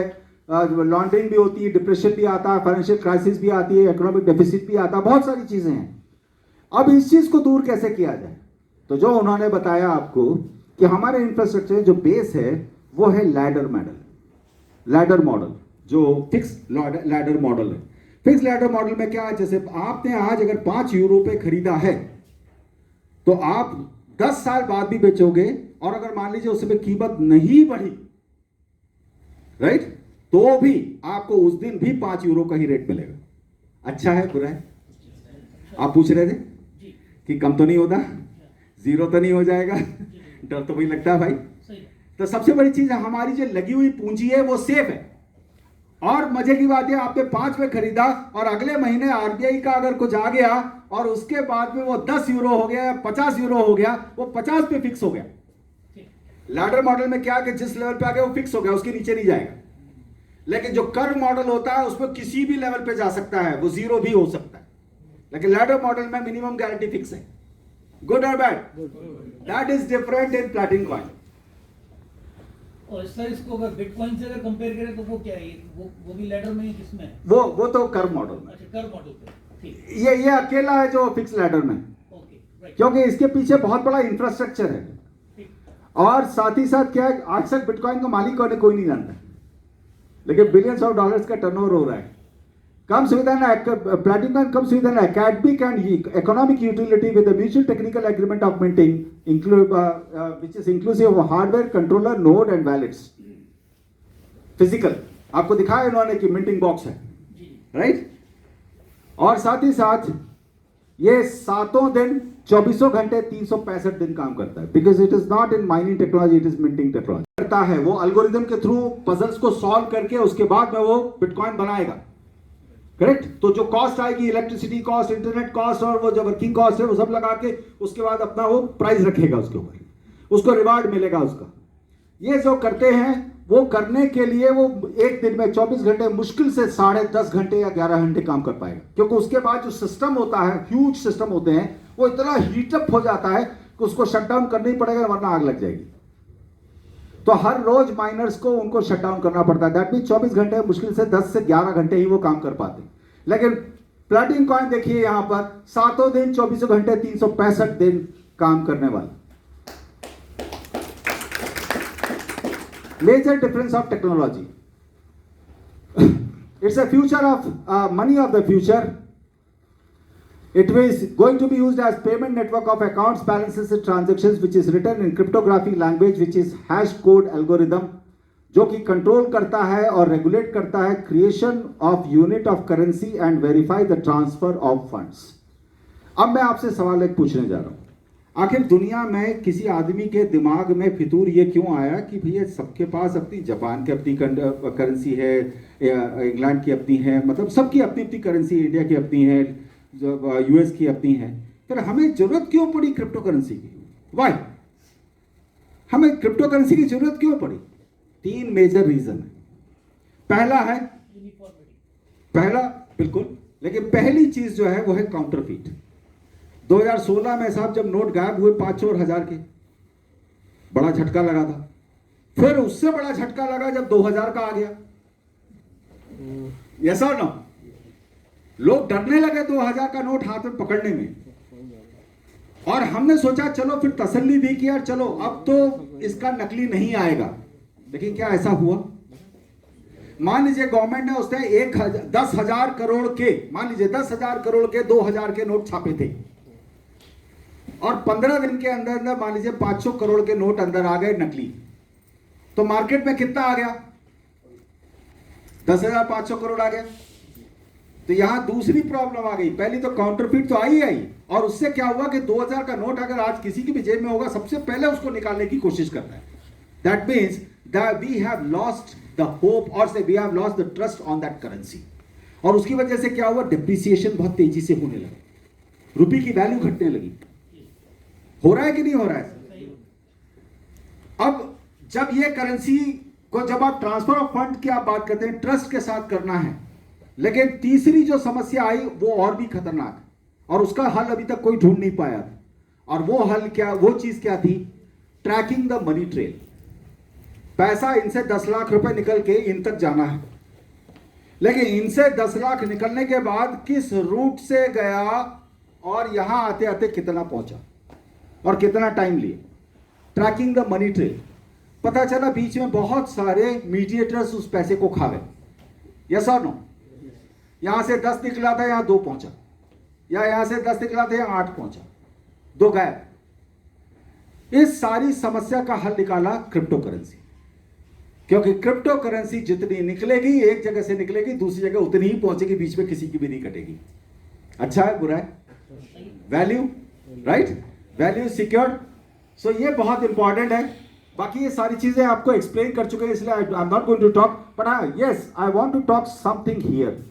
लॉन्ड्रिंग भी होती है, डिप्रेशन भी आता है, फाइनेंशियल क्राइसिस भी आती है, इकोनॉमिक डेफिसिट भी आता है, बहुत सारी चीजें हैं. अब इस चीज को दूर कैसे किया जाए? तो जो उन्होंने बताया आपको कि हमारे इंफ्रास्ट्रक्चर जो बेस है वो है लैडर मॉडल. लैडर मॉडल जो फिक्स लैडर मॉडल है. फिक्स लैडर मॉडल में क्या है, जैसे आपने आज अगर 5 यूरो पे खरीदा है, तो आप 10 साल बाद भी बेचोगे, और अगर मान लीजिए उस समय कीमत नहीं बढ़ी, राइट, तो भी आपको उस दिन भी 5 यूरो का ही रेट मिलेगा. अच्छा है, बुरा है? आप पूछ रहे थे कि कम तो नहीं होता, जीरो तो नहीं हो जाएगा? डर तो वही लगता है भाई. तो सबसे बड़ी चीज है, हमारी जो लगी हुई पूंजी है वो सेफ है. और मजे की बात है, आपने 5 में खरीदा और अगले महीने आरबीआई का अगर कुछ आ गया और उसके बाद में वो 10 यूरो हो गया, 50 यूरो हो गया, वो 50 पे फिक्स हो गया. लैडर मॉडल में क्या कि जिस लेवल पे आ गया वो फिक्स हो गया, उसके नीचे नहीं जाएगा. लेकिन जो कर्व मॉडल होता है उसमें किसी भी लेवल पे जा सकता है, वो जीरो भी हो सकता है. लेकिन लैडर मॉडल में मिनिमम गारंटी फिक्स है. गुड और bad? That is different in platinum coin. और सर इसको अगर बिटकॉइन से अगर कंपेयर करें तो वो क्या है? वो भी लैडर में ही, किसमें है? वो तो कर्व मॉडल में. अच्छा, कर्व मॉडल पे. ठीक. ये अकेला है जो फिक्स लैडर में. Okay, right. क्योंकि इसके पीछे बहुत बड़ा इंफ्रास्ट्रक्चर है. और साथ ही साथ क्या है, आज तक बिटकॉइन का मालिक कोई नहीं जानता, लेकिन बिलियंस ऑफ डॉलर्स का टर्नओवर हो रहा है. comes with an platinum comes with an academic and economic utility with a mutual technical agreement of minting, which is inclusive of hardware, controller, node and wallets. Physical आपको दिखाया इन्होंने कि मिंटिंग बॉक्स है, राइट. और साथ ही साथ ये 7 दिन 24 घंटे 365 दिन काम करता है, because it is not in mining technology, it is minting technology. करता है वो अल्गोरिदम के थ्रू पजल्स को सॉल्व करके उसके बाद में वो बिटकॉइन बनाएगा, करेक्ट. तो जो कॉस्ट आएगी, इलेक्ट्रिसिटी कॉस्ट, इंटरनेट कॉस्ट और वो जो वर्किंग कॉस्ट है, वो सब लगा के उसके बाद अपना वो प्राइस रखेगा उसके ऊपर, उसको रिवार्ड मिलेगा उसका. ये जो करते हैं वो करने के लिए वो एक दिन में 24 घंटे मुश्किल से 10.5 घंटे या 11 घंटे काम कर पाएगा, क्योंकि उसके बाद जो सिस्टम होता है, ह्यूज सिस्टम होते हैं, वो इतना हीटअप हो जाता है कि उसको शट डाउन करना ही पड़ेगा, वरना आग लग जाएगी। तो हर रोज माइनर्स को उनको शट डाउन करना पड़ता है। दैट मीन 24 घंटे मुश्किल से 10 से 11 घंटे ही वो काम कर पाते हैं। लेकिन प्लैटिनम कॉइन देखिए यहां पर 7 दिन 24 घंटे 365 दिन काम करने वाला। Major difference of technology. It's a future of money of the future. It is going to be used as payment network of accounts, balances and transactions, which is written in cryptographic language, which is hash code algorithm, जो कि कंट्रोल करता है और रेगुलेट करता है creation of unit of currency and verify the transfer of funds. अब मैं आपसे सवाल एक पूछने जा रहा हूं, आखिर दुनिया में किसी आदमी के दिमाग में फितूर ये क्यों आया कि भैया सबके पास अपनी, जापान की अपनी करेंसी है, इंग्लैंड की अपनी है, मतलब सबकी अपनी अपनी करेंसी, इंडिया की अपनी है, यूएस की अपनी है, फिर हमें जरूरत क्यों पड़ी क्रिप्टो करेंसी की? वाई हमें क्रिप्टो करेंसी की जरूरत क्यों पड़ी? 3 मेजर रीजन है। पहला है, पहला बिल्कुल, लेकिन पहली चीज जो है वो है काउंटरफीट। 2016 में साहब जब नोट गायब हुए 500 और 1000 के, बड़ा झटका लगा था। फिर उससे बड़ा झटका लगा जब 2000 का आ गया। यस और नो? लोग डरने लगे 2000 का नोट हाथ में पकड़ने में, और हमने सोचा चलो फिर तसल्ली भी किया, चलो अब तो इसका नकली नहीं आएगा। लेकिन क्या ऐसा हुआ? मान लीजिए गवर्नमेंट ने उसने 10,000 करोड़ के, मान लीजिए 10,000 करोड़ के 2000 के नोट छापे थे, और 15 दिन के अंदर अंदर मान लीजिए 500 करोड़ के नोट अंदर आ गए नकली। तो मार्केट में कितना आ गया? 10,500 करोड़ आ गया। तो यहां दूसरी प्रॉब्लम आ गई। पहली तो काउंटरफीट तो आई, और उससे क्या हुआ कि 2000 का नोट अगर आज किसी की भी जेब में होगा, सबसे पहले उसको निकालने की कोशिश करता है। That means that we have lost the hope, और से we have lost the trust on that currency. और उसकी वजह से क्या हुआ? डिप्रिसिएशन बहुत तेजी से होने लगा, रुपये की वैल्यू घटने लगी। हो रहा है कि नहीं हो रहा है? अब जब ये करेंसी को, जब आप ट्रांसफर ऑफ फंड की आप बात करते हैं, ट्रस्ट के साथ करना है। लेकिन तीसरी जो समस्या आई वो और भी खतरनाक है, और उसका हल अभी तक कोई ढूंढ नहीं पाया था। और वो हल क्या, वो चीज क्या थी? Tracking the money trail. पैसा इनसे 10 लाख रुपए निकल के इन तक जाना है, लेकिन इनसे 10 लाख निकलने के बाद किस रूट से गया और यहां आते आते कितना पहुंचा और कितना टाइम लिए। Tracking the money trail. पता चला बीच में बहुत सारे मीडिएटर्स उस पैसे को खा गए। यस और नो? यहां से 10 निकला था, यहां 2 पहुंचा, या यहां से 10 निकला था, यहां 8 पहुंचा, 2 गायब। इस सारी समस्या का हल निकाला क्रिप्टो करेंसी, क्योंकि क्रिप्टो करेंसी जितनी निकलेगी, एक जगह से निकलेगी दूसरी जगह उतनी ही पहुंचेगी, बीच में किसी की भी नहीं कटेगी। अच्छा है बुरा है? Value, right? Value secured. So ये बहुत इंपॉर्टेंट है। बाकी ये सारी चीजें आपको एक्सप्लेन कर चुके हैं, इसलिए I am not going to talk, but yes I want to talk something here.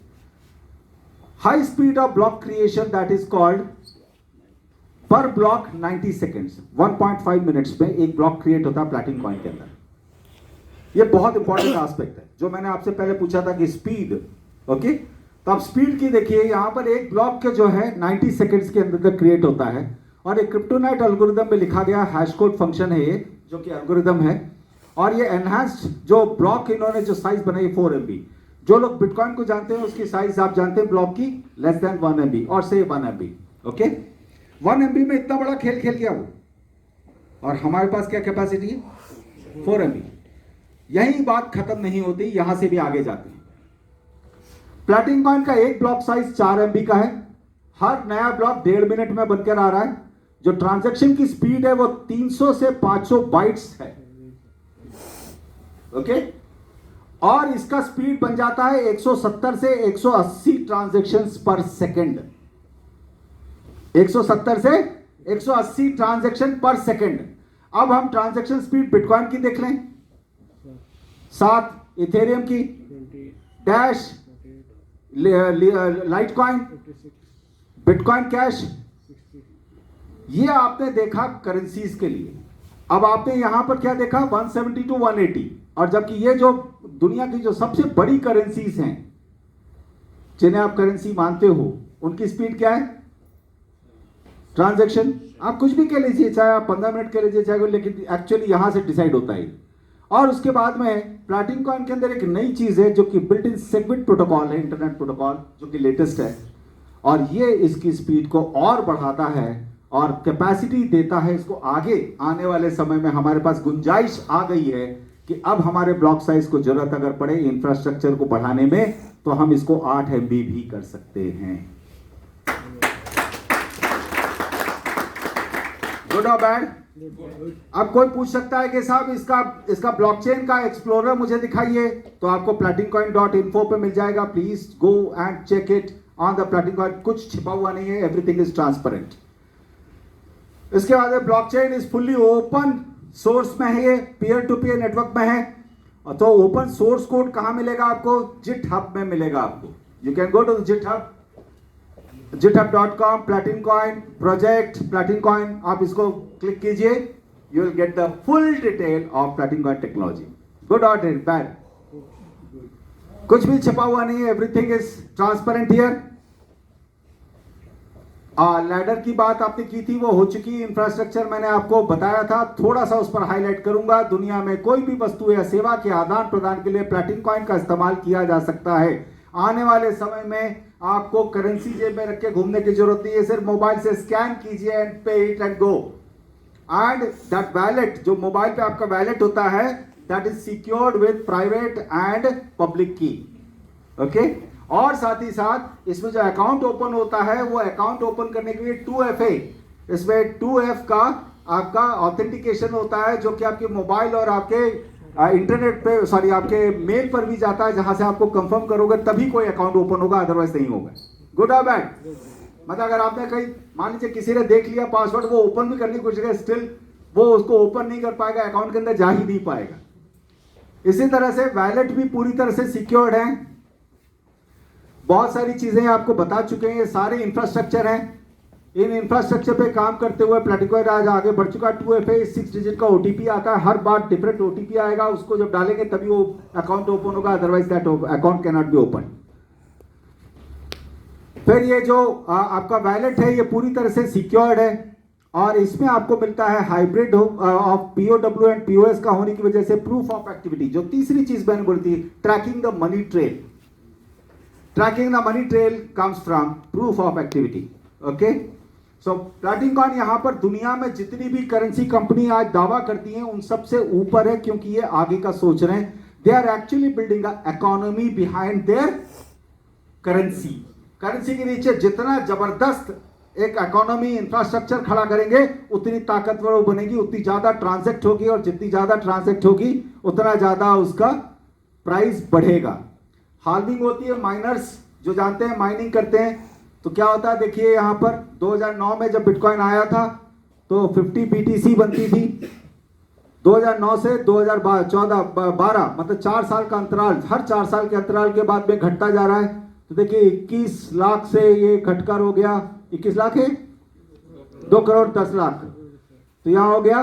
High speed of block creation, that is called per block 90 seconds, 1.5 minutes में एक ब्लॉक क्रिएट होता है प्लैटिनम कॉइन के अंदर। ये बहुत इंपॉर्टेंट एस्पेक्ट है। जो मैंने आपसे पहले पूछा था कि स्पीड, ओके, तो आप स्पीड की देखिए, यहां पर एक ब्लॉक के जो है 90 सेकेंड्स के अंदर क्रिएट होता है, और एक क्रिप्टोनाइट एल्गोरिदम में लिखा गया हैश कोड फंक्शन है ये, जो कि एल्गोरिदम है। और ये एनहांस्ड जो ब्लॉक इन्होंने जो साइज बनाई 4 MB। जो लोग बिटकॉइन को जानते हैं उसकी साइज आप जानते हैं ब्लॉक की, लेस देन 1 MB और से 1 MB। ओके, 1 MB में इतना बड़ा खेल खेल गया वो, और हमारे पास क्या कैपेसिटी है? 4 MB। यही बात खत्म नहीं होती, यहां से भी आगे जाती है। प्लैटिनम कॉइन का एक ब्लॉक साइज 4 MB का है। हर नया ब्लॉक 1.5 मिनट में बनकर आ रहा है। जो ट्रांजैक्शन की स्पीड है वो 300 से 500 बाइट्स है। ओके, और इसका स्पीड बन जाता है 170 से 180 ट्रांजैक्शंस पर सेकंड। 170 से 180 ट्रांजैक्शन पर सेकंड। अब हम ट्रांजैक्शन स्पीड बिटकॉइन की देख लें, 7, इथेरियम की, डैश, लाइटकॉइन, बिटकॉइन कैश। ये आपने देखा करेंसीज के लिए। अब आपने यहां पर क्या देखा? 170 to 180। और जबकि ये जो दुनिया की जो सबसे बड़ी करेंसीज हैं जिन्हें आप करेंसी मानते हो, उनकी स्पीड क्या है ट्रांजैक्शन? आप कुछ भी कह लीजिए, चाहे आप 15 मिनट कह लीजिए, चाहे, लेकिन एक्चुअली यहां से डिसाइड होता है। और उसके बाद में प्लैटिनम कॉइन के अंदर एक नई चीज है जो कि बिल्ट इन सेगमेंट प्रोटोकॉल है, इंटरनेट प्रोटोकॉल, जो कि लेटेस्ट है, और ये इसकी स्पीड को और बढ़ाता है और कैपेसिटी देता है इसको। आगे आने वाले समय में हमारे पास गुंजाइश आ गई है कि अब हमारे ब्लॉक साइज को जरूरत अगर पड़े इंफ्रास्ट्रक्चर को बढ़ाने में, तो हम इसको 8 MB भी कर सकते हैं। गुड और बैड? अब कोई पूछ सकता है कि साहब इसका ब्लॉकचेन का एक्सप्लोरर मुझे दिखाइए, तो आपको platinumcoin.info पे मिल जाएगा। Please go and check it on the Platinum Coin। कुछ छिपा हुआ नहीं है, एवरीथिंग इज ट्रांसपेरेंट। इसके बाद blockchain is fully open source में है, ये पीयर टू पीयर नेटवर्क में है। तो ओपन सोर्स कोड कहां मिलेगा आपको? GitHub में मिलेगा आपको। You can go to GitHub, github.com, Platinum Coin project, Platinum Coin, आप इसको क्लिक कीजिए, you will get the full detail of Platinum Coin technology. Good और बैड? कुछ भी छिपा हुआ नहीं है, everything is transparent here. Ladder की बात आपने की थी, वो हो चुकी। इंफ्रास्ट्रक्चर मैंने आपको बताया था, थोड़ा सा उस पर हाईलाइट करूंगा। दुनिया में कोई भी वस्तु या सेवा के आदान प्रदान के लिए Platinum Coin का इस्तेमाल किया जा सकता है। आने वाले समय में आपको करेंसी जेब में रख के घूमने की जरूरत नहीं है, सिर्फ मोबाइल से स्कैन कीजिए एंड पे it and go. And that wallet, जो मोबाइल पे आपका वैलेट होता है, that is secured with private and public की। ओके, और साथ ही साथ इसमें जो अकाउंट ओपन होता है, वो अकाउंट ओपन करने के लिए 2FA, इसमें 2F का आपका ऑथेंटिकेशन होता है, जो कि आपके मोबाइल और आपके इंटरनेट पे, सॉरी, आपके मेल पर भी जाता है, जहां से आपको कंफर्म करोगे तभी कोई अकाउंट ओपन होगा, अदरवाइज नहीं होगा। गुड और बैड? मतलब अगर आपने कहीं, मान लीजिए किसी ने देख लिया पासवर्ड, वो ओपन भी करने की कोशिश करेगा, स्टिल वो उसको ओपन नहीं कर पाएगा, अकाउंट के अंदर जा ही नहीं पाएगा। इसी तरह से वैलेट भी पूरी तरह से सिक्योर्ड है। बहुत सारी चीजें आपको बता चुके हैं, ये सारे इंफ्रास्ट्रक्चर हैं। इन इंफ्रास्ट्रक्चर पे काम करते हुए Platinum Coin आज आगे बढ़ चुका। 2FA 6 डिजिट का OTP आता है, हर बार डिफरेंट OTP आएगा, उसको जब डालेंगे तभी वो अकाउंट ओपन होगा, otherwise that account can not be open. फिर ये जो आपका वैलेट है, ये पूरी तरह से सिक्योर्ड है, और इसमें आपको मिलता है hybrid of POW and POS का होने की वजह से प्रूफ ऑफ एक्टिविटी। जो तीसरी चीज मैंने बोली थी, tracking the money trail. Tracking the money trail comes from proof of activity. Okay? So Platinum Coin यहां पर दुनिया में जितनी भी करेंसी कंपनी आज दावा करती हैं, उन सबसे ऊपर है, क्योंकि ये आगे का सोच रहे हैं। They are actually building a economy behind their currency. Currency के नीचे जितना जबरदस्त एक इकोनॉमी इंफ्रास्ट्रक्चर खड़ा करेंगे, उतनी ताकतवर वो बनेगी, उतनी ज्यादा ट्रांजैक्ट होगी, और जितनी ज्यादा ट्रांजैक्ट होगी उतना ज्यादा उसका प्राइस बढ़ेगा। हाल्विंग होती है, माइनर्स जो जानते हैं माइनिंग करते हैं, तो क्या होता है देखिए यहां पर 2009 में जब बिटकॉइन आया था तो 50 BTC बनती थी। 2009 से 2012 मतलब 4 साल का अंतराल, हर 4 साल के अंतराल के बाद में घटता जा रहा है। तो देखिए 21 लाख से ये घटकर हो गया, 21 लाख है 2 करोड़ 10 लाख, तो यहां हो गया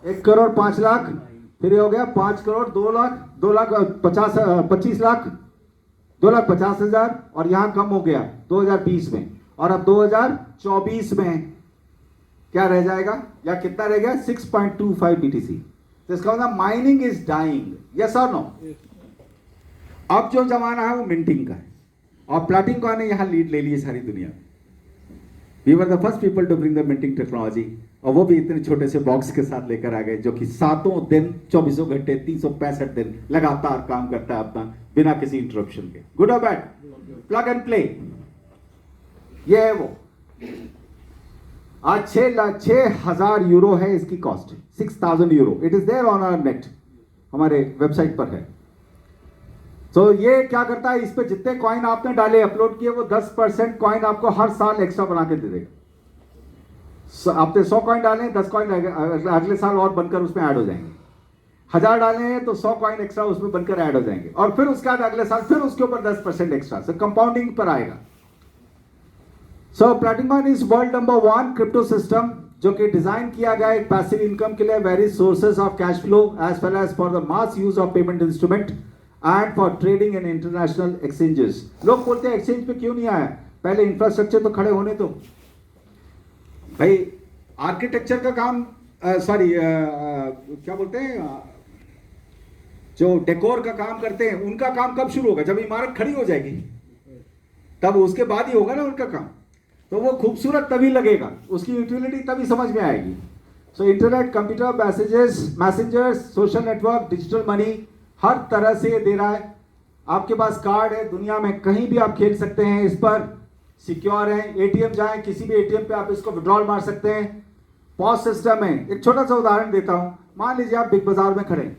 1 करोड़ 5 लाख, फिर ये हो गया 5 करोड़ 2 लाख 25 लाख 2,50,000, और यहां कम हो गया 2020 में, और अब 2024 में क्या रह जाएगा, या कितना रह गया 6.25 BTC। तो इसका मतलब माइनिंग इज डाइंग, यस और नो? अब जो जमाना है वो मिंटिंग का है, और Platinum Coin ने यहां लीड ले ली है सारी दुनिया में। We were the first people to bring the minting technology, और वो भी इतने छोटे से बॉक्स के साथ लेकर आ गए, जो कि 7 दिन 24 घंटे 365 दिन लगातार काम करता है अपना, बिना किसी इंटरप्शन के। गुड और बैड? प्लग एंड प्ले, ये है वो। आज 6,000 यूरो है इसकी cost, 6,000 euro. It is there on our net, हमारे वेबसाइट पर है। तो ये क्या करता है, इस पे जितने कॉइन आपने डाले, अपलोड किए, वो 10% कॉइन आपको हर साल एक्स्ट्रा बना के दे देगा। आपने 100 कॉइन डाले, 10 कॉइन अगले साल और बनकर उसमें ऐड हो जाएंगे। 1000 डाले हैं तो 100 कॉइन एक्स्ट्रा उसमें बनकर ऐड हो जाएंगे, और फिर उसके बाद अगले साल फिर उसके ऊपर 10% एक्स्ट्रा, सो कंपाउंडिंग पर आएगा। सो Platinum Coin is world number 1 crypto system जो कि डिजाइन किया गया एक पैसिव इनकम के लिए, various sources of cash flow as well as for the mass use of payment instrument and for trading in international exchanges. लोग बोलते हैं एक्सचेंज पे क्यों नहीं आया, पहले इंफ्रास्ट्रक्चर तो खड़े होने दो भाई। आर्किटेक्चर का काम क्या बोलते हैं, जो डेकोर का काम करते हैं उनका काम कब शुरू होगा, जब इमारत खड़ी हो जाएगी तब उसके बाद ही होगा ना उनका काम। तो वो खूबसूरत तभी लगेगा, उसकी यूटिलिटी तभी समझ में आएगी। So internet, computer, messengers, social network, digital money हर तरह से दे रहा है। आपके पास कार्ड है, दुनिया में कहीं भी आप खेल सकते हैं इस पर, सिक्योर है। एटीएम जाएं, किसी भी एटीएम पे आप इसको विड्रॉल मार सकते हैं। पॉज सिस्टम है। एक छोटा सा उदाहरण देता हूं, मान लीजिए आप बिग बाजार में खड़े हैं,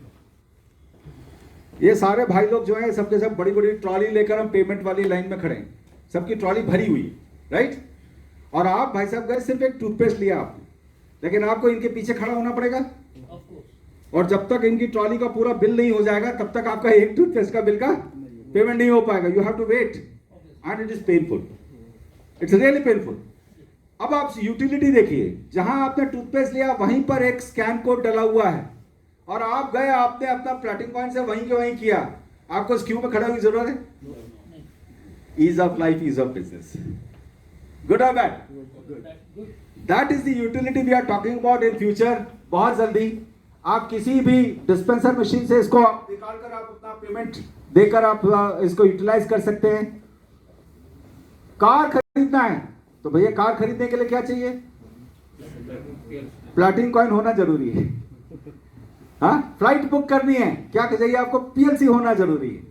ये सारे भाई लोग जो हैं सबके सब बड़ी बड़ी ट्रॉली लेकर हम पेमेंट वाली लाइन में खड़े हैं, सबकी ट्रॉली भरी हुई है, राइट। और आप भाई साहब गए, सिर्फ एक टूथपेस्ट लिया आपने, लेकिन आपको इनके पीछे खड़ा होना पड़ेगा, और जब तक इनकी ट्रॉली का पूरा बिल नहीं हो जाएगा तब तक आपका एक टूथपेस्ट का बिल का पेमेंट नहीं हो पाएगा। You have to wait and it is painful, it's really painful. अब आप यूटिलिटी देखिए, जहां आपने टूथपेस्ट लिया वहीं पर एक स्कैन कोड डला हुआ है, और आप गए, आपने अपना प्लॉटिंग पॉइंट से वहीं के वहीं किया, आपको इस क्यू में खड़ा होने की जरूरत है? Ease of life, ease of business, good और bad, that is the utility we are talking about in future. बहुत जल्दी आप किसी भी डिस्पेंसर मशीन से इसको निकाल कर आप अपना पेमेंट देकर आप इसको यूटिलाइज कर सकते हैं। कार खरीदना है तो भैया कार खरीदने के लिए क्या चाहिए, प्लॉटिंग कॉइन होना जरूरी है। हाँ, फ्लाइट बुक करनी है, क्या चाहिए आपको, पीएलसी होना जरूरी है।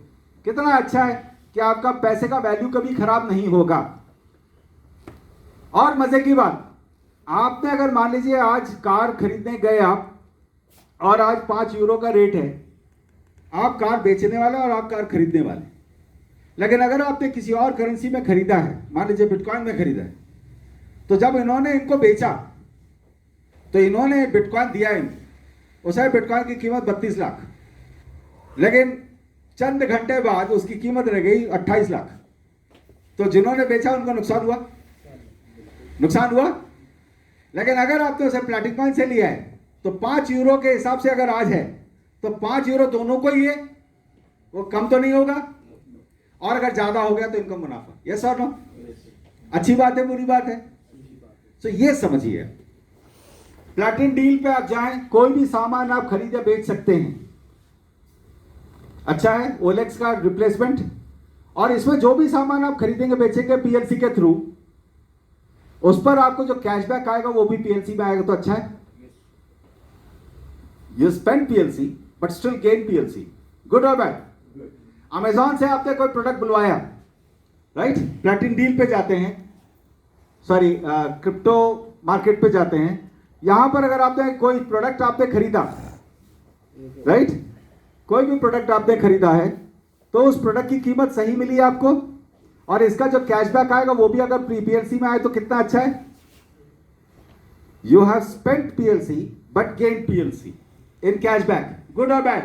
कितना अच्छा है कि आपका पैसे का वैल्यू कभी खराब नहीं होगा। और मजे की बात, आपने अगर मान लीजिए आज कार खरीदने गए आप, और आज 5 यूरो का रेट है, आप कार बेचने वाले और आप कार खरीदने वाले। लेकिन अगर आपने किसी और करेंसी में खरीदा है, मान लीजिए बिटकॉइन में खरीदा है, तो जब इन्होंने इनको बेचा तो इन्होंने बिटकॉइन दिया इनको, उसे बिटकॉइन की कीमत 32 लाख, लेकिन चंद घंटे बाद उसकी कीमत रह गई 28 लाख। तो जिन्होंने बेचा उनको नुकसान हुआ, नुकसान हुआ। लेकिन अगर आपने उसे प्लॉटिंग कॉइन से लिया है तो 5 यूरो के हिसाब से अगर आज है तो 5 यूरो दोनों को ही है, वो कम तो नहीं होगा, और अगर ज्यादा हो गया तो इनका मुनाफा। यस और नो, अच्छी बात है, बुरी बात है? तो ये समझिए, प्लैटिनम डील पे आप जाएं, कोई भी सामान आप खरीदे बेच सकते हैं। अच्छा है, ओलेक्स का रिप्लेसमेंट, और इसमें जो भी सामान आप खरीदेंगे बेचेंगे पीएलसी के थ्रू, उस पर आपको जो कैशबैक आएगा वो भी पीएलसी में आएगा। तो अच्छा है, you spend PLC but still gain PLC, good और बैड? अमेजॉन से आपने कोई प्रोडक्ट बुलवाया, राइट, प्लैटिनम डील पे जाते हैं, सॉरी क्रिप्टो मार्केट पे जाते हैं, यहां पर अगर आपने कोई प्रोडक्ट आपने खरीदा, राइट, कोई भी प्रोडक्ट आपने खरीदा है तो उस प्रोडक्ट की कीमत सही मिली आपको, और इसका जो कैशबैक आएगा वो भी अगर पीएलसी में आए तो कितना अच्छा है। You have spent PLC but gain PLC in cashback, good और बैड?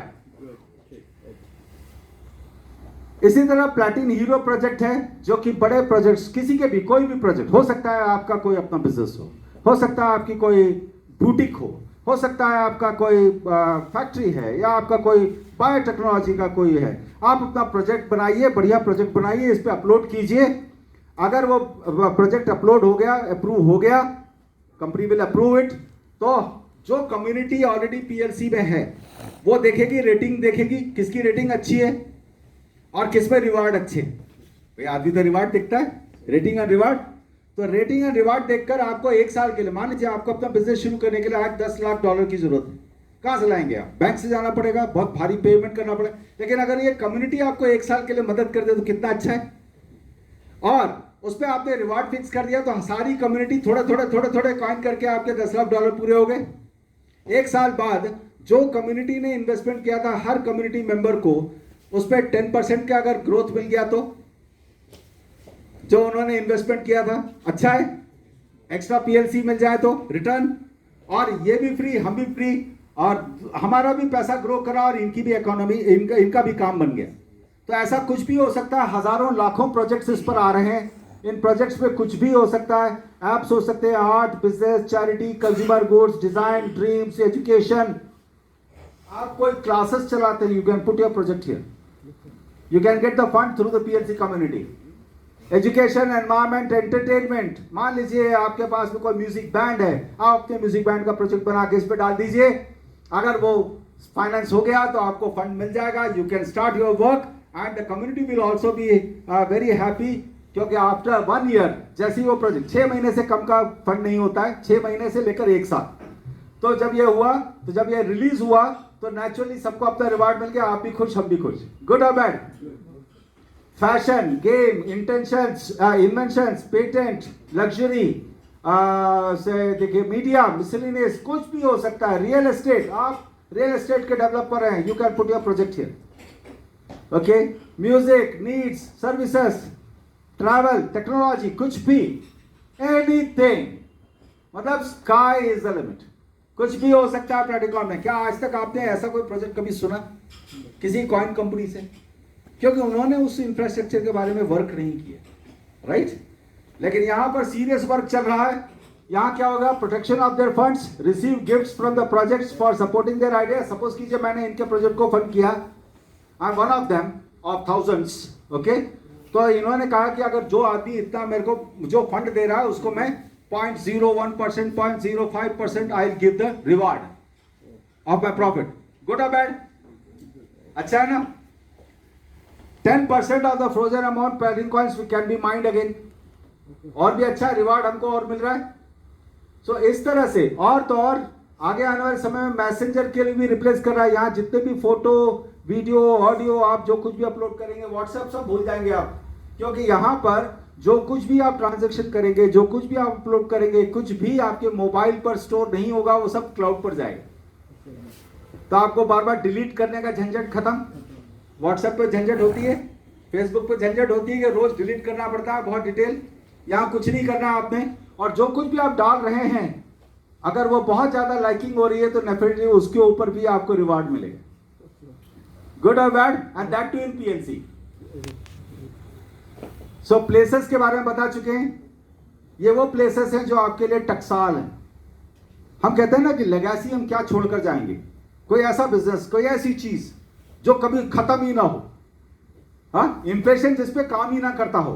इसी तरह प्लैटिन हीरो प्रोजेक्ट है, जो कि बड़े प्रोजेक्ट्स, किसी के भी कोई भी प्रोजेक्ट हो सकता है, आपका कोई अपना बिजनेस हो सकता है आपकी कोई बुटीक हो सकता है आपका कोई फैक्ट्री है, या आपका कोई बायोटेक्नोलॉजी का कोई है, आप अपना प्रोजेक्ट बनाइए, बढ़िया प्रोजेक्ट बनाइए, इस पे अपलोड कीजिए। अगर वो प्रोजेक्ट अपलोड हो गया, अप्रूव हो गया, कंपनी विल अप्रूव इट, तो जो कम्युनिटी ऑलरेडी पीएलसी में है वो देखेगी, रेटिंग देखेगी, किसकी रेटिंग अच्छी है और किस में रिवार्ड अच्छे। भाई आदमी तो रिवार्ड दिखता है, रेटिंग एंड रिवार्ड। तो रेटिंग एंड रिवार्ड देखकर आपको 1 साल के लिए, मान लीजिए आपको अपना बिजनेस शुरू करने के लिए आज $10 लाख की जरूरत है, कहां से लाएंगे आप? बैंक से जाना पड़ेगा, बहुत भारी पेमेंट करना पड़ेगा। लेकिन अगर ये कम्युनिटी आपको 1 साल के लिए मदद कर दे तो कितना अच्छा है। और उस पर आपने रिवार्ड फिक्स कर दिया तो सारी कम्युनिटी थोड़े थोड़े कॉइन करके आपके $10 लाख पूरे हो गए। 1 साल बाद जो कम्युनिटी ने इन्वेस्टमेंट किया था, हर कम्युनिटी मेंबर को उस पर 10% का अगर ग्रोथ मिल गया तो जो उन्होंने इन्वेस्टमेंट किया था, अच्छा है। एक्स्ट्रा पीएलसी मिल जाए तो रिटर्न, और ये भी फ्री, हम भी फ्री, और हमारा भी पैसा ग्रो करा, और इनकी भी इकोनॉमी, इनका भी काम बन गया। तो ऐसा कुछ भी हो सकता है, हजारों लाखों प्रोजेक्ट्स इस पर आ रहे हैं, इन प्रोजेक्ट्स में कुछ भी हो सकता है, एप्स हो सकते हैं, art, business, charity, consumer goods, design, dreams, education. आप कोई क्लासेस चलाते हैं, you can put your project here, you can get the fund through the PLC community. Education, environment, entertainment, मान लीजिए आपके पास में कोई म्यूजिक बैंड है, आप अपने म्यूजिक बैंड का प्रोजेक्ट बना के इस पे डाल दीजिए, अगर वो फाइनेंस हो गया तो आपको फंड मिल जाएगा, you can start your work and the community will also be very happy, क्योंकि आफ्टर 1 ईयर जैसे ही वो प्रोजेक्ट, 6 महीने से कम का फंड नहीं होता है, 6 महीने से लेकर 1 साल, तो जब ये हुआ, तो जब ये रिलीज हुआ तो नेचुरली सबको अपना रिवार्ड मिल गया, आप भी खुश, हम भी खुश। गुड और bad? Fashion, game, intentions, inventions, patent, luxury, से देखिए मीडिया, मिसलिनियस, कुछ भी हो सकता है, रियल एस्टेट, आप रियल एस्टेट के डेवलपर हैं, you can put your project here, okay. Music, needs, services, travel, technology, कुछ भी, एनीथिंग, मतलब स्काई इज द लिमिट, कुछ भी हो सकता है प्लेटिकॉन में। क्या आज तक आपने ऐसा कोई प्रोजेक्ट कभी सुना किसी कॉइन कंपनी से? क्योंकि उन्होंने उस इंफ्रास्ट्रक्चर के बारे में वर्क नहीं किया, राइट? लेकिन यहां पर सीरियस वर्क चल रहा है। यहां क्या होगा? Protection of their funds, receive gifts from the projects for supporting their idea. Suppose कीजिए मैंने इनके प्रोजेक्ट को फंड किया, I am one of them of thousands, okay. तो इन्होंने कहा कि अगर जो आदमी इतना मेरे को जो फंड दे रहा है उसको मैं 0.01%, 0.05% I give the reward of my profit. Good और बैड? अच्छा है ना? 10% of the frozen amount pairing coins can be mind again, और भी अच्छा रिवार्ड हमको और मिल रहा है। सो इस तरह से, और तो और आगे आने वाले समय में मैसेंजर के लिए भी रिप्लेस कर रहा है। यहाँ जितने भी फोटो, वीडियो, ऑडियो आप जो कुछ भी अपलोड करेंगे, व्हाट्सएप सब भूल जाएंगे आप, क्योंकि यहाँ पर जो कुछ भी आप ट्रांजैक्शन करेंगे, जो कुछ भी आप अपलोड करेंगे, कुछ भी आपके मोबाइल पर स्टोर नहीं होगा, वो सब क्लाउड पर जाएगा। तो आपको बार बार डिलीट करने का झंझट खत्म। व्हाट्सएप पे झंझट होती है, फेसबुक पे झंझट होती है कि रोज डिलीट करना पड़ता है बहुत डिटेल। यहाँ कुछ नहीं करना आपने, और जो कुछ भी आप डाल रहे हैं अगर वो बहुत ज्यादा लाइकिंग हो रही है तो डेफिनेटली उसके ऊपर भी आपको रिवार्ड मिलेगा। गुड और bad? And that too in PLC. So places के बारे में बता चुके हैं। ये वो प्लेसेस हैं जो आपके लिए टकसाल हैं। हम कहते हैं ना कि लेगेसी हम क्या छोड़कर जाएंगे, कोई ऐसा बिजनेस, कोई ऐसी चीज जो कभी खत्म ही ना हो, हाँ, इन्फ्लेशन जिस पे काम ही ना करता हो।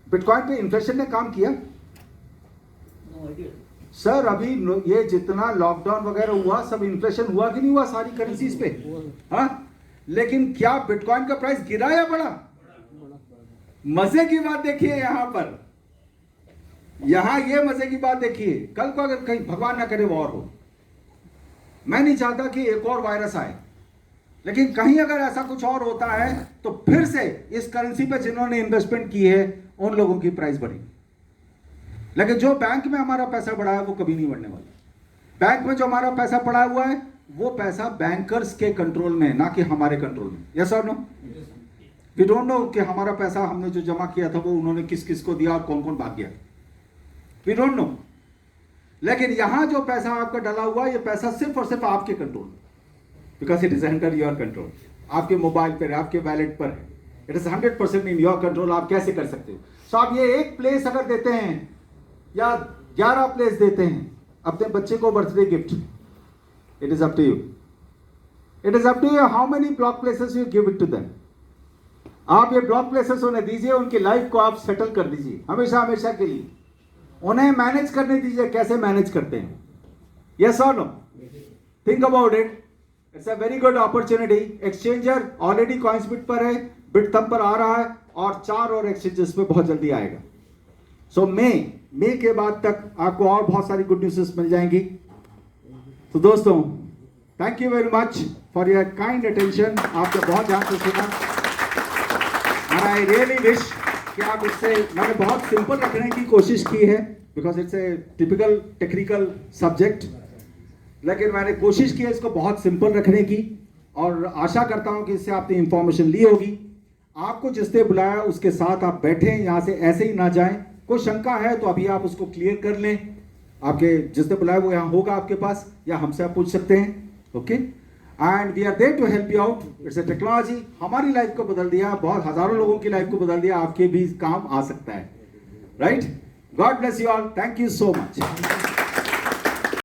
बिटकॉइन पे इन्फ्लेशन ने काम किया? सर अभी ये जितना लॉकडाउन वगैरह हुआ सब इन्फ्लेशन हुआ कि नहीं हुआ सारी करेंसीज पे, हाँ? लेकिन क्या बिटकॉइन का प्राइस गिरा या बढ़ा? मजे की बात देखिए यहां पर, यहां ये मजे की बात देखिए, कल को अगर कहीं भगवान ना करे वॉर हो, मैं नहीं चाहता कि एक और वायरस आए, लेकिन कहीं अगर ऐसा कुछ और होता है तो फिर से इस करेंसी पे जिन्होंने इन्वेस्टमेंट की है उन लोगों की प्राइस बढ़ेगी। लेकिन जो बैंक में हमारा पैसा पड़ा है वो कभी नहीं बढ़ने वाला। बैंक में जो हमारा पैसा पड़ा हुआ है वो पैसा बैंकर्स के कंट्रोल में है, ना कि हमारे कंट्रोल में। यस और नो? वी डोंट नो कि हमारा पैसा हमने जो जमा किया था वो उन्होंने किस किस को दिया और कौन कौन भाग गया, वी डोंट नो। लेकिन यहां जो पैसा आपका डला हुआ है ये पैसा सिर्फ और सिर्फ आपके control, because it is under your control. आपके मोबाइल पर, आपके वैलेट पर है, it is 100% in your control. आप कैसे कर सकते हो? सो आप ये एक प्लेस अगर देते हैं या 11 प्लेस देते हैं अपने बच्चे को birthday gift, it is up to you. It is up to you how many block places you give it to them. आप ये ब्लॉक प्लेसेस उन्हें दीजिए, उनकी लाइफ को आप सेटल कर दीजिए हमेशा हमेशा के लिए। उन्हें मैनेज करने दीजिए कैसे मैनेज करते हैं। यस और no? Think about it, it's a very good opportunity. Exchanger already Coinsbit पर है, बिटथम पर आ रहा है, और 4 और एक्सचेंजेस पे बहुत जल्दी आएगा। सो मई के बाद तक आपको और बहुत सारी गुड न्यूज़ मिल जाएंगी। तो दोस्तों, thank you very much for your kind attention. आपने बहुत ध्यान से सुना। आई रियली विश कि आप इससे, मैंने बहुत सिंपल रखने की कोशिश की है because it's a typical technical subject, लेकिन मैंने कोशिश की है इसको बहुत सिंपल रखने की, और आशा करता हूं कि इससे आपने इंफॉर्मेशन ली होगी। आपको जिसने बुलाया उसके साथ आप बैठें, यहाँ से ऐसे ही ना जाएं। कोई शंका है तो अभी आप उसको क्लियर कर लें। आपके जिसने बुलाया वो यहाँ होगा आपके पास, या हमसे आप पूछ सकते हैं, okay. And we are there to help you out. It's a technology, हमारी लाइफ को बदल दिया, बहुत हजारों लोगों की लाइफ को बदल दिया, आपके भी काम आ सकता है। Right? God bless you all. Thank you so much.